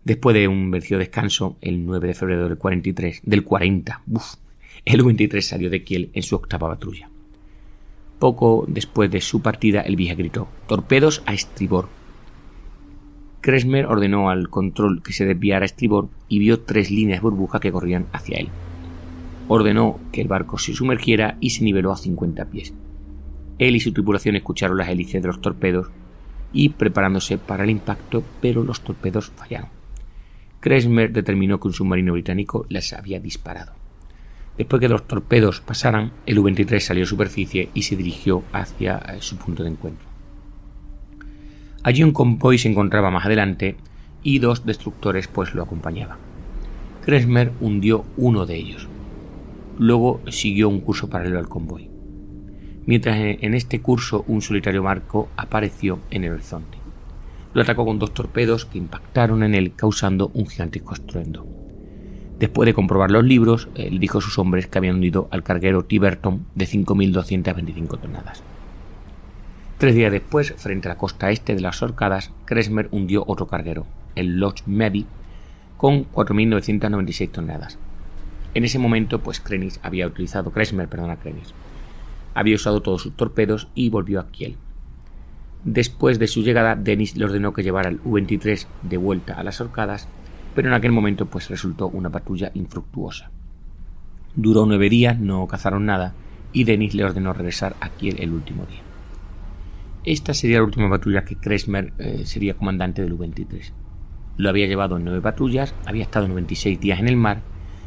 Después de un merecido descanso, el 9 de febrero del 40, el U-23 salió de Kiel en su 8ª patrulla. Poco después de su partida, el vigía gritó, «¡Torpedos a estribor!». Kressmer ordenó al control que se desviara a estribor y vio 3 líneas de burbuja que corrían hacia él. Ordenó que el barco se sumergiera y se niveló a 50 pies. Él y su tripulación escucharon las hélices de los torpedos y preparándose para el impacto, pero los torpedos fallaron. Kressmer determinó que un submarino británico les había disparado. Después que los torpedos pasaran, el U-23 salió a superficie y se dirigió hacia su punto de encuentro. Allí un convoy se encontraba más adelante y 2 destructores lo acompañaban. Kressmer hundió uno de ellos. Luego siguió un curso paralelo al convoy. Mientras en este curso un solitario barco apareció en el horizonte. Lo atacó con 2 torpedos que impactaron en él, causando un gigantesco estruendo. Después de comprobar los libros, él dijo a sus hombres que habían hundido al carguero Tiverton de 5.225 toneladas. 3 días después, frente a la costa este de las Orcadas, Kressmer hundió otro carguero, el Loch Meady, con 4.996 toneladas. En ese momento, Kressmer había usado todos sus torpedos y volvió a Kiel. Después de su llegada, Dennis le ordenó que llevara el U-23 de vuelta a las Orcadas, pero en aquel momento pues resultó una patrulla infructuosa. Duró 9 días, no cazaron nada, y Dennis le ordenó regresar a Kiel el último día. Esta sería la última patrulla que Kressmer sería comandante del U-23. Lo había llevado en 9 patrullas, había estado 96 días en el mar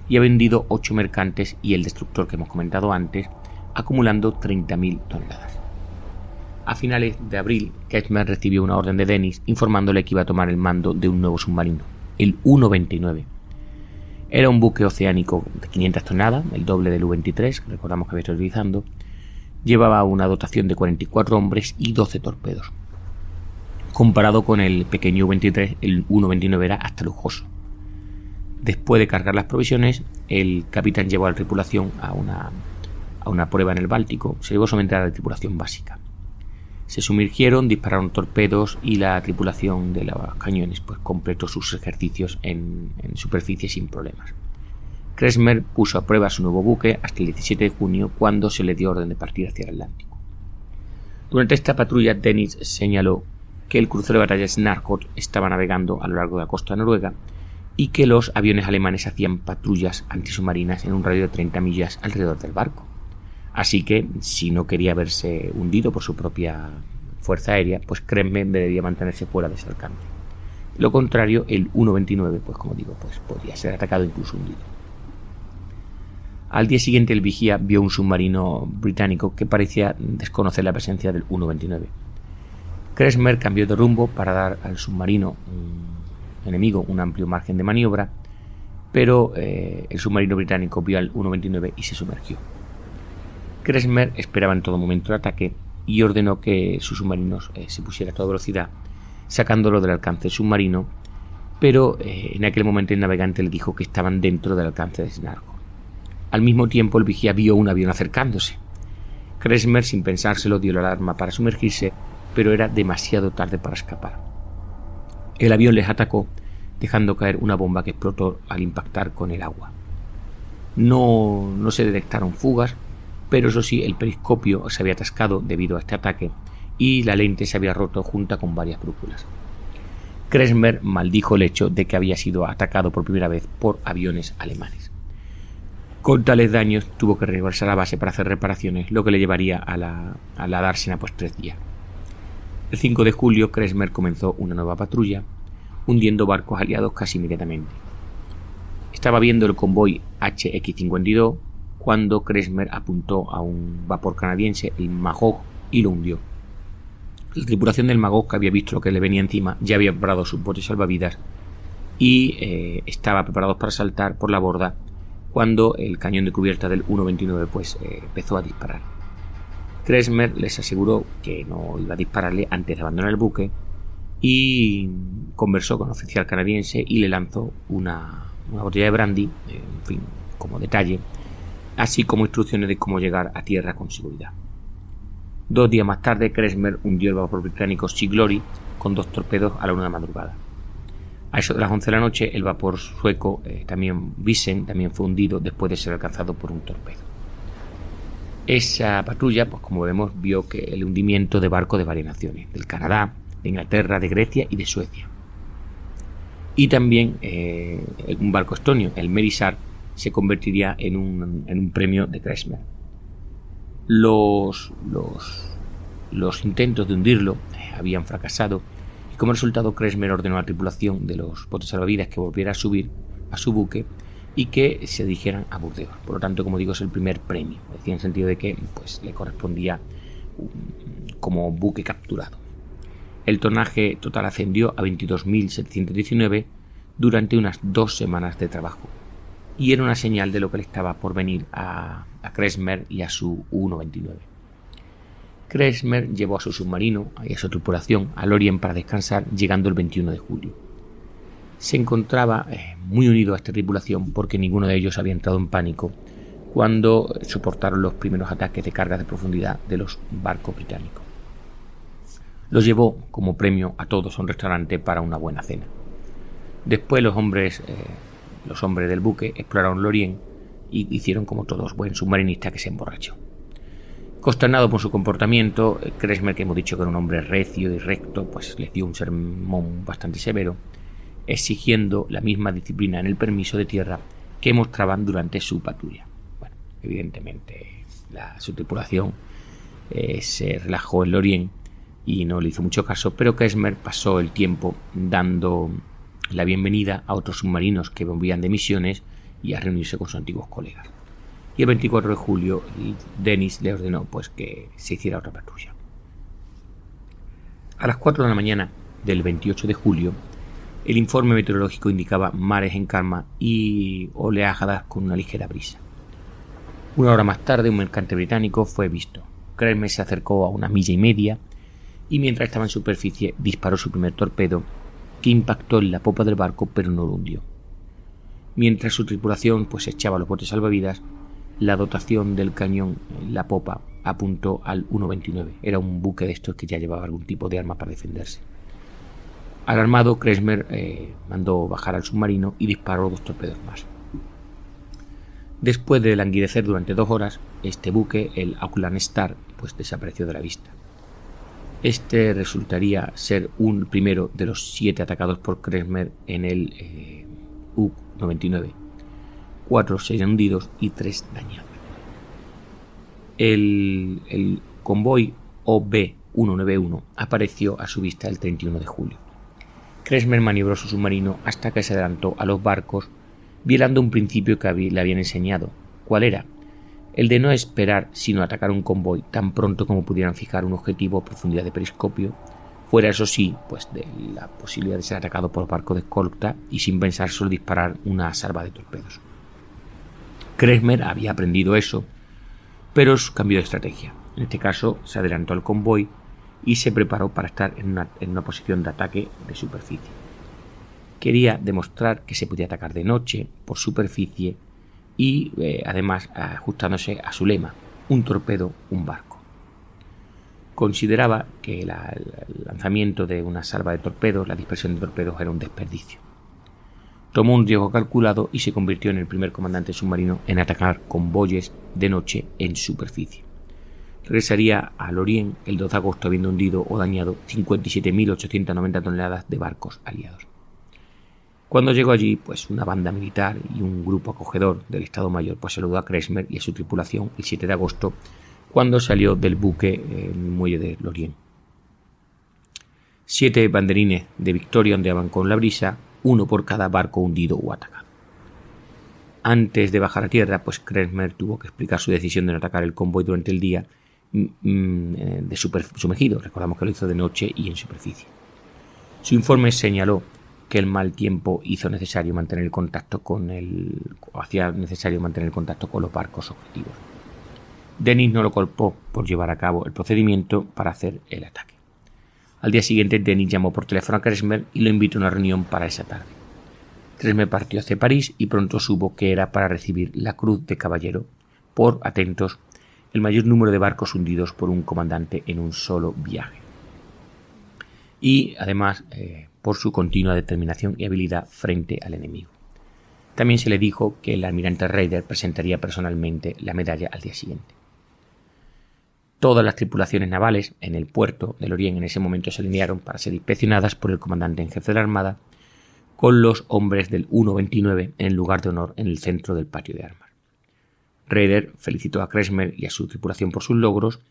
y ha vendido 8 mercantes y el destructor que hemos comentado antes, acumulando 30.000 toneladas. A finales de abril, Kressmer recibió una orden de Dennis informándole que iba a tomar el mando de un nuevo submarino, el U-99. Era un buque oceánico de 500 toneladas, el doble del U-23, que recordamos que había estado utilizando. Llevaba una dotación de 44 hombres y 12 torpedos. Comparado con el pequeño U-23, el U-99 era hasta lujoso. Después de cargar las provisiones, el capitán llevó a la tripulación a una prueba en el Báltico. Se llevó solamente a la tripulación básica. Se sumergieron, dispararon torpedos y la tripulación de los cañones pues completó sus ejercicios en superficie sin problemas. Kressmer puso a prueba su nuevo buque hasta el 17 de junio, cuando se le dio orden de partir hacia el Atlántico. Durante esta patrulla, Dennis señaló que el crucero de batalla Snarkhot estaba navegando a lo largo de la costa noruega y que los aviones alemanes hacían patrullas antisubmarinas en un radio de 30 millas alrededor del barco. Así que, si no quería verse hundido por su propia fuerza aérea, pues Kressmer debía mantenerse fuera de ese alcance. De lo contrario, el U-99, pues como digo, pues podía ser atacado e incluso hundido. Al día siguiente, el vigía vio un submarino británico que parecía desconocer la presencia del U-99. Kressmer cambió de rumbo para dar al submarino enemigo un amplio margen de maniobra, pero el submarino británico vio al U-99 y se sumergió. Kressmer esperaba en todo momento el ataque y ordenó que sus submarinos se pusiera a toda velocidad, sacándolo del alcance submarino, pero en aquel momento el navegante le dijo que estaban dentro del alcance de Snarkhot. Al mismo tiempo, el vigía vio un avión acercándose. Kressmer, sin pensárselo, dio la alarma para sumergirse, pero era demasiado tarde para escapar. El avión les atacó, dejando caer una bomba que explotó al impactar con el agua. No se detectaron fugas, pero eso sí, el periscopio se había atascado debido a este ataque y la lente se había roto junto con varias brújulas. Kressmer maldijo el hecho de que había sido atacado por primera vez por aviones alemanes. Con tales daños tuvo que regresar a la base para hacer reparaciones, lo que le llevaría a la dársena pues 3 días. El 5 de julio Kressmer comenzó una nueva patrulla, hundiendo barcos aliados casi inmediatamente. Estaba viendo el convoy HX-52 cuando Kressmer apuntó a un vapor canadiense, el Magog, y lo hundió. La tripulación del Magog, que había visto lo que le venía encima, ya había preparado sus botes salvavidas y estaba preparados para saltar por la borda cuando el cañón de cubierta del U-99 empezó a disparar. Kressmer les aseguró que no iba a dispararle antes de abandonar el buque y conversó con el oficial canadiense y le lanzó una botella de brandy, en fin, como detalle, así como instrucciones de cómo llegar a tierra con seguridad. 2 días más tarde, Kressmer hundió el vapor británico Sea Glory con 2 torpedos a la 1 de la madrugada. A eso de las 11 de la noche, el vapor sueco Vissen también fue hundido después de ser alcanzado por un torpedo. Esa patrulla, pues como vemos, vio que el hundimiento de barcos de varias naciones, del Canadá, de Inglaterra, de Grecia y de Suecia. Y también un barco estonio, el Merisar, se convertiría en un premio de Kressmer. Los intentos de hundirlo habían fracasado y como resultado Kressmer ordenó a la tripulación de los botes salvavidas que volviera a subir a su buque y que se dirigieran a Burdeos. Por lo tanto, como digo, es el primer premio, decía en el sentido de que pues le correspondía como buque capturado. El tonnaje total ascendió a 22.719 durante unas 2 semanas de trabajo y era una señal de lo que le estaba por venir a Kressmer y a su U-99. Kressmer llevó a su submarino y a su tripulación a Lorient para descansar, llegando el 21 de julio. Se encontraba muy unido a esta tripulación porque ninguno de ellos había entrado en pánico cuando soportaron los primeros ataques de cargas de profundidad de los barcos británicos. Los llevó como premio a todos a un restaurante para una buena cena. Después los hombres del buque exploraron Lorient y hicieron como todos buen submarinista que se emborrachó. Consternado por su comportamiento, Kressmer, que hemos dicho que era un hombre recio y recto, pues le dio un sermón bastante severo, exigiendo la misma disciplina en el permiso de tierra que mostraban durante su patrulla. Bueno, evidentemente su tripulación se relajó en Lorient y no le hizo mucho caso, pero Kressmer pasó el tiempo dando la bienvenida a otros submarinos que volvían de misiones y a reunirse con sus antiguos colegas. Y el 24 de julio Denis le ordenó pues que se hiciera otra patrulla. A las 4 de la mañana del 28 de julio, el informe meteorológico indicaba mares en calma y oleajadas con una ligera brisa. Una hora más tarde, un mercante británico fue visto. Kressmer se acercó a 1,5 millas y mientras estaba en superficie disparó su primer torpedo, que impactó en la popa del barco pero no lo hundió. Mientras su tripulación pues echaba los botes salvavidas, la dotación del cañón en la popa apuntó al 129. Era un buque de estos que ya llevaba algún tipo de arma para defenderse. Alarmado, Kressmer mandó bajar al submarino y disparó 2 torpedos más. Después de languidecer durante 2 horas, este buque, el Auckland Star, pues desapareció de la vista. Este resultaría ser un primero de los 7 atacados por Kressmer en el U-99. 4 serían hundidos y 3 dañados. El convoy OB-191 apareció a su vista el 31 de julio. Kressmer maniobró su submarino hasta que se adelantó a los barcos, violando un principio que le habían enseñado. ¿Cuál era? El de no esperar sino atacar un convoy tan pronto como pudieran fijar un objetivo a profundidad de periscopio, fuera eso sí, pues de la posibilidad de ser atacado por barcos de escolta y sin pensar solo disparar una salva de torpedos. Kressmer había aprendido eso, pero cambió de estrategia. En este caso se adelantó al convoy y se preparó para estar en una posición de ataque de superficie. Quería demostrar que se podía atacar de noche, por superficie y además ajustándose a su lema, un torpedo, un barco. Consideraba que el lanzamiento de una salva de torpedos, la dispersión de torpedos, era un desperdicio. Tomó un riesgo calculado y se convirtió en el primer comandante submarino en atacar convoyes de noche en superficie. Regresaría a Lorient el 2 de agosto habiendo hundido o dañado 57.890 toneladas de barcos aliados. Cuando llegó allí, pues una banda militar y un grupo acogedor del Estado Mayor pues saludó a Kressmer y a su tripulación el 7 de agosto cuando salió del buque en el muelle de Lorient. 7 banderines de Victoria ondeaban con la brisa, 1 por cada barco hundido o atacado. Antes de bajar a tierra, pues Kressmer tuvo que explicar su decisión de no atacar el convoy durante el día sumergido. Recordamos que lo hizo de noche y en superficie. Su informe señaló que el mal tiempo hacía necesario mantener el contacto con los barcos objetivos. Denis no lo culpó por llevar a cabo el procedimiento para hacer el ataque. Al día siguiente, Denis llamó por teléfono a Kressmer y lo invitó a una reunión para esa tarde. Kressmer partió hacia París y pronto supo que era para recibir la Cruz de Caballero por, atentos, el mayor número de barcos hundidos por un comandante en un solo viaje. Y además por su continua determinación y habilidad frente al enemigo. También se le dijo que el almirante Raeder presentaría personalmente la medalla al día siguiente. Todas las tripulaciones navales en el puerto de Lorient en ese momento se alinearon para ser inspeccionadas por el comandante en jefe de la Armada, con los hombres del 129 en el lugar de honor en el centro del patio de armas. Raeder felicitó a Kressmer y a su tripulación por sus logros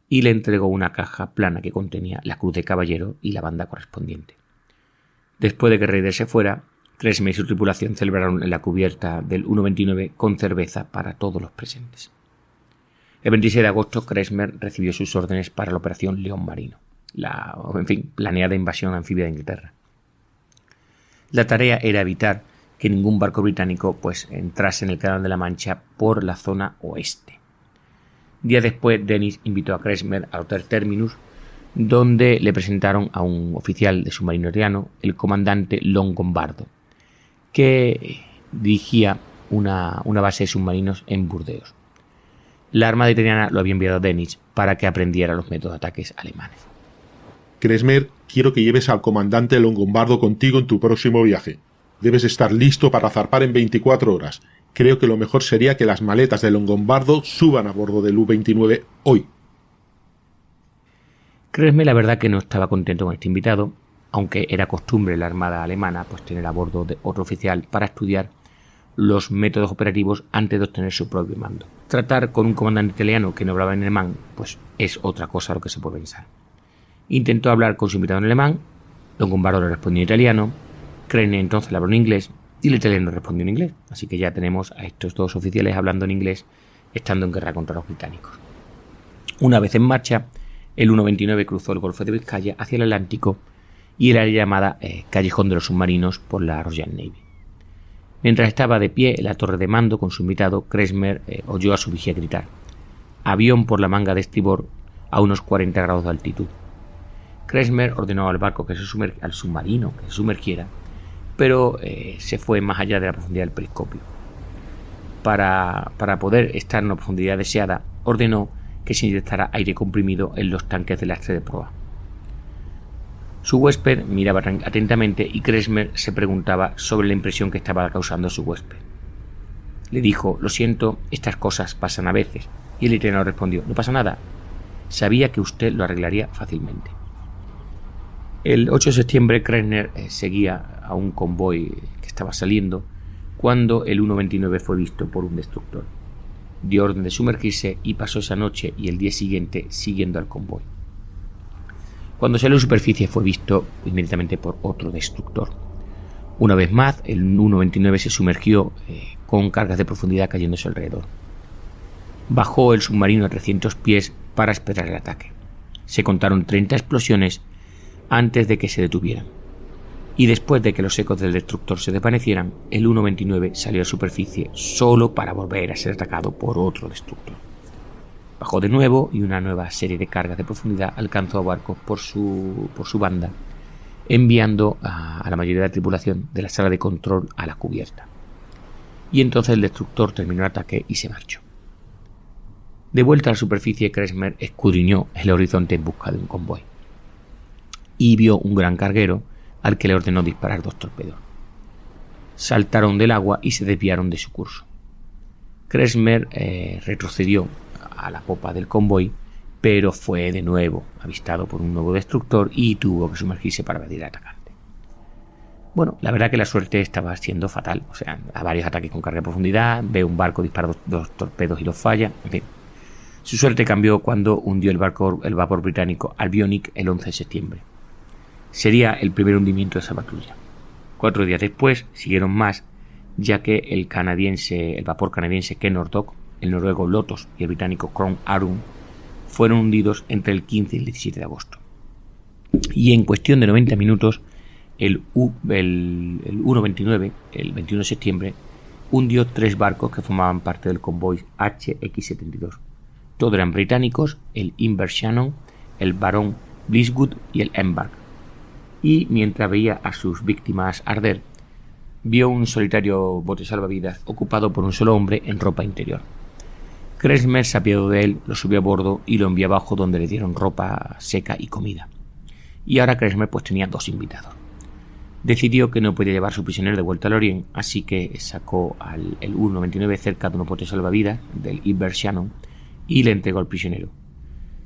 y le entregó una caja plana que contenía la Cruz de Caballero y la banda correspondiente. Después de que Raeder se fuera, Kressmer y su tripulación celebraron en la cubierta del 129 con cerveza para todos los presentes. El 26 de agosto, Kressmer recibió sus órdenes para la operación León Marino, la planeada invasión anfibia de Inglaterra. La tarea era evitar que ningún barco británico entrase en el Canal de la Mancha por la zona oeste. Días después, Denis invitó a Kressmer al Hotel Terminus, donde le presentaron a un oficial de submarino italiano, el comandante Longobardo, que dirigía una base de submarinos en Burdeos. La Armada italiana lo había enviado a Denis para que aprendiera los métodos de ataques alemanes. Kressmer, quiero que lleves al comandante Longobardo contigo en tu próximo viaje. Debes estar listo para zarpar en 24 horas. Creo que lo mejor sería que las maletas de Longobardo suban a bordo del U-29 hoy. Kresmer la verdad que no estaba contento con este invitado, aunque era costumbre en la Armada alemana pues tener a bordo de otro oficial para estudiar los métodos operativos antes de obtener su propio mando. Tratar con un comandante italiano que no hablaba en alemán pues es otra cosa a lo que se puede pensar. Intentó hablar con su invitado en alemán, don Gombardo le respondió en italiano, Kresner entonces le habló en inglés y el italiano respondió en inglés, así que ya tenemos a estos dos oficiales hablando en inglés estando en guerra contra los británicos. Una vez en marcha, el 129 cruzó el Golfo de Vizcaya hacia el Atlántico y era llamada Callejón de los Submarinos por la Royal Navy. Mientras estaba de pie en la torre de mando con su invitado, Kresmer oyó a su vigía gritar: «Avión por la manga de estribor a unos 40 grados de altitud». Kresmer ordenó al barco al submarino que se sumergiera, pero se fue más allá de la profundidad del periscopio. Para poder estar en una profundidad deseada, ordenó que se inyectara aire comprimido en los tanques de lastre de proa. Su huésped miraba atentamente y Kresmer se preguntaba sobre la impresión que estaba causando su huésped. Le dijo: «Lo siento, estas cosas pasan a veces», y el italiano respondió: «No pasa nada, sabía que usted lo arreglaría fácilmente». El 8 de septiembre Kresner seguía a un convoy que estaba saliendo cuando el 129 fue visto por un destructor. Dio orden de sumergirse y pasó esa noche y el día siguiente siguiendo al convoy. Cuando salió a la superficie fue visto inmediatamente por otro destructor. Una vez más, el 129 se sumergió con cargas de profundidad cayendo a su alrededor. Bajó el submarino a 300 pies para esperar el ataque. Se contaron 30 explosiones antes de que se detuvieran. Y después de que los ecos del destructor se desvanecieran, el 129 salió a superficie solo para volver a ser atacado por otro destructor. Bajó de nuevo y una nueva serie de cargas de profundidad alcanzó a barcos por su banda, enviando a la mayoría de la tripulación de la sala de control a la cubierta. Y entonces el destructor terminó el ataque y se marchó. De vuelta a la superficie, Kresmer escudriñó el horizonte en busca de un convoy y vio un gran carguero al que le ordenó disparar 2 torpedos. Saltaron del agua y se desviaron de su curso. Kresmer retrocedió a la popa del convoy, pero fue de nuevo avistado por un nuevo destructor y tuvo que sumergirse para evadir al atacante. Bueno, la verdad que la suerte estaba siendo fatal, o sea, a varios ataques con carga de profundidad, ve un barco, dispara 2 torpedos y los falla, en fin. Su suerte cambió cuando hundió el vapor británico Albionic el 11 de septiembre. Sería el primer hundimiento de esa patrulla. 4 días después siguieron más, ya que el vapor canadiense Kenortok, el noruego Lotos y el británico Crown Arun fueron hundidos entre el 15 y el 17 de agosto. Y en cuestión de 90 minutos, el 129, el 21 de septiembre, hundió 3 barcos que formaban parte del convoy HX-72. Todos eran británicos, el Invershannon, el Baron Blisswood y el Embark. Y mientras veía a sus víctimas arder, vio un solitario bote salvavidas ocupado por un solo hombre en ropa interior. Kresmer se apiadó de él, lo subió a bordo y lo envió abajo, donde le dieron ropa seca y comida. Y ahora Kresmer pues tenía 2 invitados. Decidió que no podía llevar a su prisionero de vuelta al Orient, así que sacó el 129 cerca de un bote salvavidas del Invershannon y le entregó al prisionero.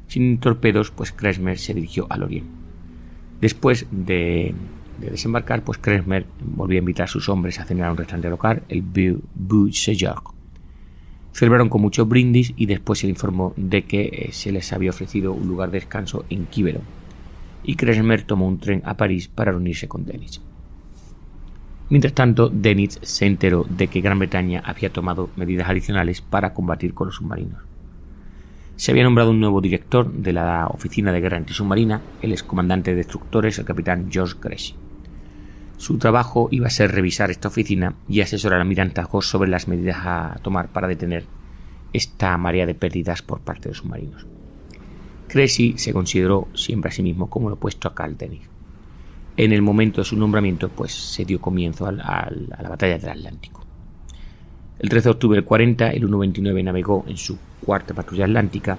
Sin torpedos, pues Kresmer se dirigió al Orient. Después de desembarcar, pues Kresmer volvió a invitar a sus hombres a cenar a un restaurante local, el Beau Séjour. Celebraron con muchos brindis y después se le informó de que se les había ofrecido un lugar de descanso en Quiberon, y Kresmer tomó un tren a París para reunirse con Dönitz. Mientras tanto, Dönitz se enteró de que Gran Bretaña había tomado medidas adicionales para combatir con los submarinos. Se había nombrado un nuevo director de la Oficina de Guerra Antisubmarina, el excomandante de destructores, el capitán George Gresham. Su trabajo iba a ser revisar esta oficina y asesorar al almirante Hoss sobre las medidas a tomar para detener esta marea de pérdidas por parte de los submarinos. Gresham se consideró siempre a sí mismo como el opuesto a Karl Dönitz. En el momento de su nombramiento, pues se dio comienzo a la batalla del Atlántico. El 13 de octubre del 40, el 129 navegó en su 4ª patrulla atlántica,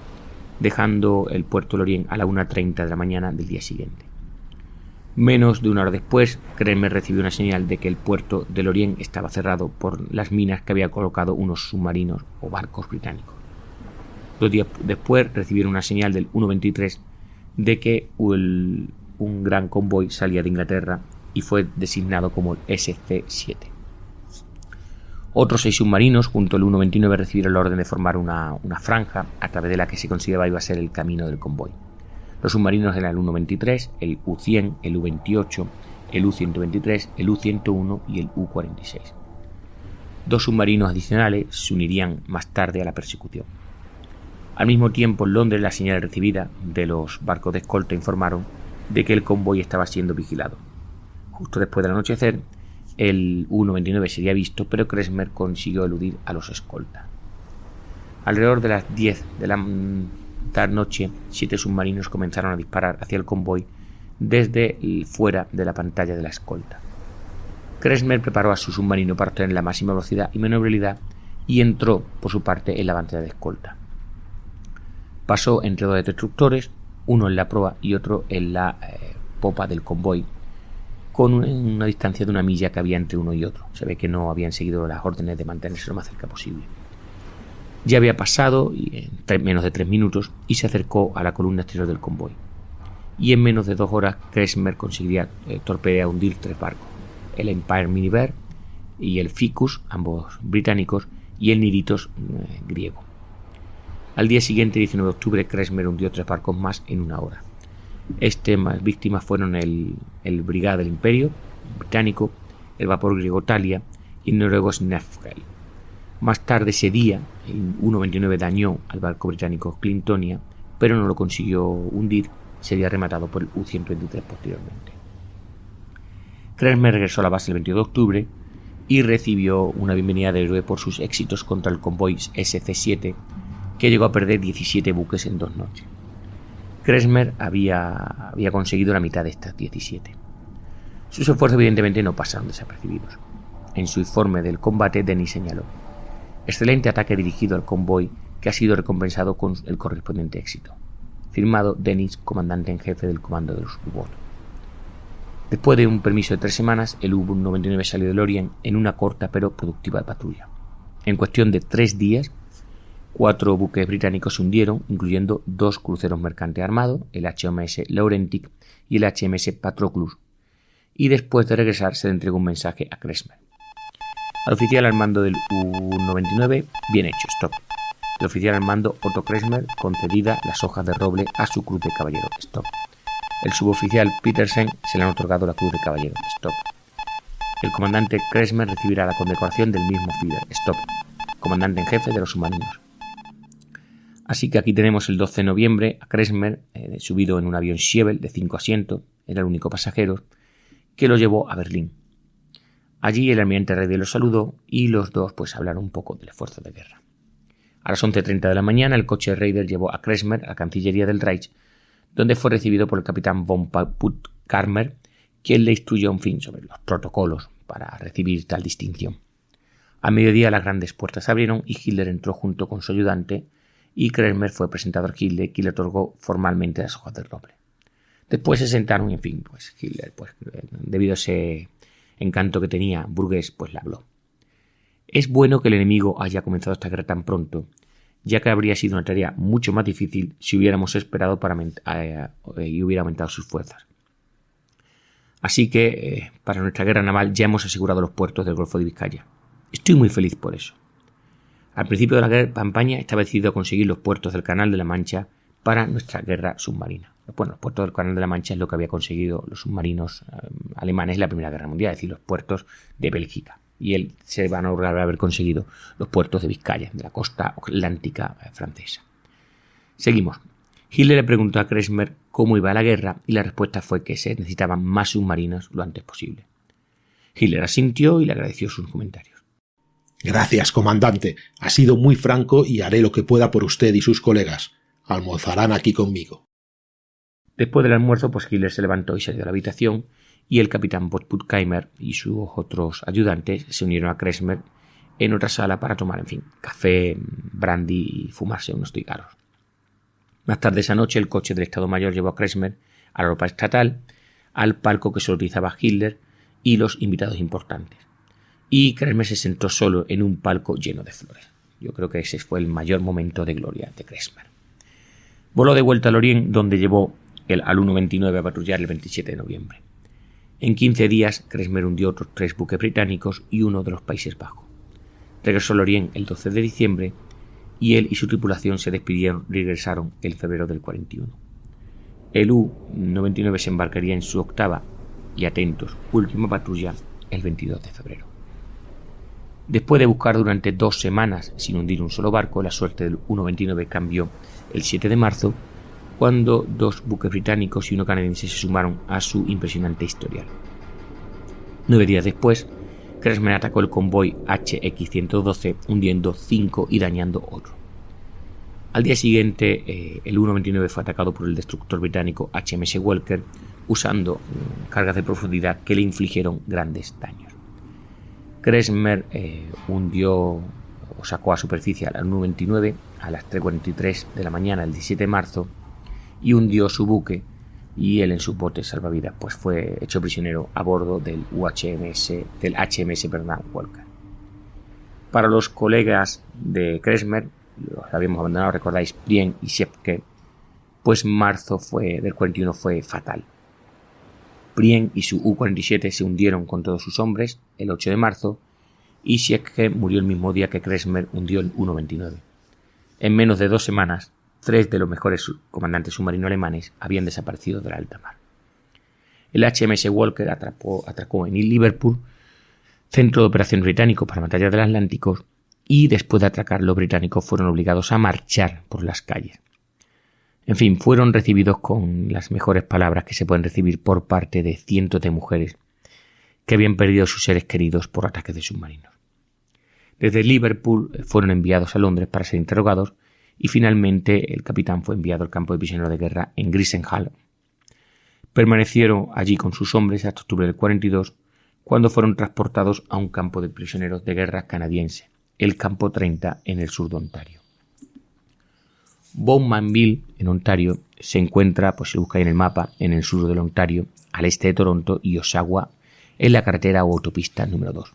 dejando el puerto de Lorient a la 1:30 de la mañana del día siguiente. Menos de 1 hora después, Kresmer recibió una señal de que el puerto de Lorient estaba cerrado por las minas que había colocado unos submarinos o barcos británicos. 2 días después recibieron una señal del 123 de que un gran convoy salía de Inglaterra y fue designado como el SC-7. Otros 6 submarinos, junto al 129, recibieron la orden de formar una franja a través de la que se consideraba iba a ser el camino del convoy. Los submarinos eran el 123, el U-100, el U-28, el U-123, el U-101 y el U-46. 2 submarinos adicionales se unirían más tarde a la persecución. Al mismo tiempo, en Londres, las señales recibidas de los barcos de escolta informaron de que el convoy estaba siendo vigilado. Justo después del anochecer, el U-99 sería visto, pero Kressmer consiguió eludir a los escoltas. Alrededor de las 10 de la noche, 7 submarinos comenzaron a disparar hacia el convoy desde fuera de la pantalla de la escolta. Kressmer preparó a su submarino para obtener la máxima velocidad y maniobrabilidad y entró, por su parte, en la pantalla de escolta. Pasó entre 2 destructores, uno en la proa y otro en la popa del convoy, con una distancia de 1 milla que había entre uno y otro. Se ve que no habían seguido las órdenes de mantenerse lo más cerca posible. Ya había pasado en menos de 3 minutos y se acercó a la columna exterior del convoy. Y en menos de 2 horas Kressmer conseguiría torpedear hundir 3 barcos: el Empire Miniver y el Ficus, ambos británicos, y el Niritos griego. Al día siguiente, 19 de octubre, Kressmer hundió 3 barcos más en 1 hora. Más víctimas fueron el Brigada del Imperio británico, el vapor griego Thalia y el noruego Snefjell. Más tarde ese día, el 129 dañó al barco británico Clintonia, pero no lo consiguió hundir. Sería rematado por el U-123 posteriormente. Kressmer regresó a la base el 22 de octubre y recibió una bienvenida de héroe por sus éxitos contra el convoy SC-7, que llegó a perder 17 buques en 2 noches. Kressmer había conseguido la mitad de estas 17. Sus esfuerzos evidentemente no pasaron desapercibidos. En su informe del combate, Dennis señaló: excelente ataque dirigido al convoy que ha sido recompensado con el correspondiente éxito. Firmado Dennis, comandante en jefe del comando de los U-Boot. Después de un permiso de 3 semanas, el U-99 salió del Orient en una corta pero productiva patrulla. En cuestión de 3 días, 4 buques británicos se hundieron, incluyendo 2 cruceros mercantes armados, el HMS Laurentic y el HMS Patroclus, y después de regresar se le entregó un mensaje a Kressmer. Al oficial al mando del U-99, bien hecho, stop. El oficial al mando Otto Kressmer, concedida las hojas de roble a su cruz de caballero, stop. El suboficial Petersen se le han otorgado la cruz de caballero, stop. El comandante Kressmer recibirá la condecoración del mismo Führer, stop. Comandante en jefe de los submarinos. Así que aquí tenemos el 12 de noviembre a Kressmer subido en un avión Schiebel de 5 asientos, era el único pasajero, que lo llevó a Berlín. Allí el almirante Raider los saludó y los dos hablaron un poco del esfuerzo de guerra. A las 11:30 de la mañana el coche de Raider llevó a Kressmer a la Cancillería del Reich, donde fue recibido por el capitán von Puttkamer, quien le instruyó sobre los protocolos para recibir tal distinción. A mediodía las grandes puertas se abrieron y Hitler entró junto con su ayudante y Kressmer fue presentado a Hitler, quien le otorgó formalmente las hojas del roble. Después se sentaron y Hitler, debido a ese encanto que tenía burgués, le habló. Es bueno que el enemigo haya comenzado esta guerra tan pronto, ya que habría sido una tarea mucho más difícil si hubiéramos esperado y hubiera aumentado sus fuerzas. Así que, para nuestra guerra naval ya hemos asegurado los puertos del Golfo de Vizcaya. Estoy muy feliz por eso. Al principio de la campaña estaba decidido a conseguir los puertos del Canal de la Mancha para nuestra guerra submarina. Bueno, los puertos del Canal de la Mancha es lo que habían conseguido los submarinos alemanes en la Primera Guerra Mundial, es decir, los puertos de Bélgica. Y él se van a lograr haber conseguido los puertos de Vizcaya, de la costa atlántica francesa. Seguimos. Hitler le preguntó a Kressmer cómo iba la guerra y la respuesta fue que se necesitaban más submarinos lo antes posible. Hitler asintió y le agradeció sus comentarios. Gracias, comandante. Ha sido muy franco y haré lo que pueda por usted y sus colegas. Almorzarán aquí conmigo. Después del almuerzo, Hitler se levantó y salió de la habitación y el capitán von Puttkamer y sus otros ayudantes se unieron a Kressmer en otra sala para tomar, café, brandy y fumarse unos cigarros. Más tarde esa noche, el coche del Estado Mayor llevó a Kressmer a la ropa estatal, al palco que solo utilizaba Hitler y los invitados importantes. Y Kressmer se sentó solo en un palco lleno de flores. Yo creo que ese fue el mayor momento de gloria de Kressmer. Voló de vuelta al Orient, donde llevó el AL-129 a patrullar el 27 de noviembre. En 15 días, Cresmer hundió otros 3 buques británicos y uno de los Países Bajos. Regresó a Lorient el 12 de diciembre y él y su tripulación se despidieron y regresaron el febrero del 41. El U-99 se embarcaría en su octava y, atentos, última patrulla el 22 de febrero. Después de buscar durante 2 semanas sin hundir un solo barco, la suerte del U-99 cambió el 7 de marzo, cuando 2 buques británicos y uno canadiense se sumaron a su impresionante historial. 9 días después, Cresmer atacó el convoy HX-112, hundiendo 5 y dañando otro. Al día siguiente, el U-99 fue atacado por el destructor británico HMS Walker, usando cargas de profundidad que le infligieron grandes daños. Cresmer hundió o sacó a superficie al U-99 a las 3:43 de la mañana del 17 de marzo y hundió su buque, y él en sus botes salvavidas pues fue hecho prisionero a bordo del HMS Walker. Para los colegas de Cresmer, los habíamos abandonado, recordáis, Prien y Siepke, pues marzo del 41 fue fatal. Prien y su U-47 se hundieron con todos sus hombres el 8 de marzo y Siepke murió el mismo día que Cresmer hundió el U-99. En menos de 2 semanas, 3 de los mejores comandantes submarinos alemanes habían desaparecido de la alta mar. El HMS Walker atracó en Liverpool, centro de operaciones británico para la batalla del Atlántico, y después de atracar los británicos fueron obligados a marchar por las calles. En fin, fueron recibidos con las mejores palabras que se pueden recibir por parte de cientos de mujeres que habían perdido sus seres queridos por ataques de submarinos. Desde Liverpool fueron enviados a Londres para ser interrogados y finalmente el capitán fue enviado al campo de prisioneros de guerra en Grissenhall. Permanecieron allí con sus hombres hasta octubre del 42, cuando fueron transportados a un campo de prisioneros de guerra canadiense, el campo 30 en el sur de Ontario. Bowmanville, en Ontario, se encuentra, pues se busca ahí en el mapa, en el sur del Ontario, al este de Toronto, y Oshawa, en la carretera o autopista número 2.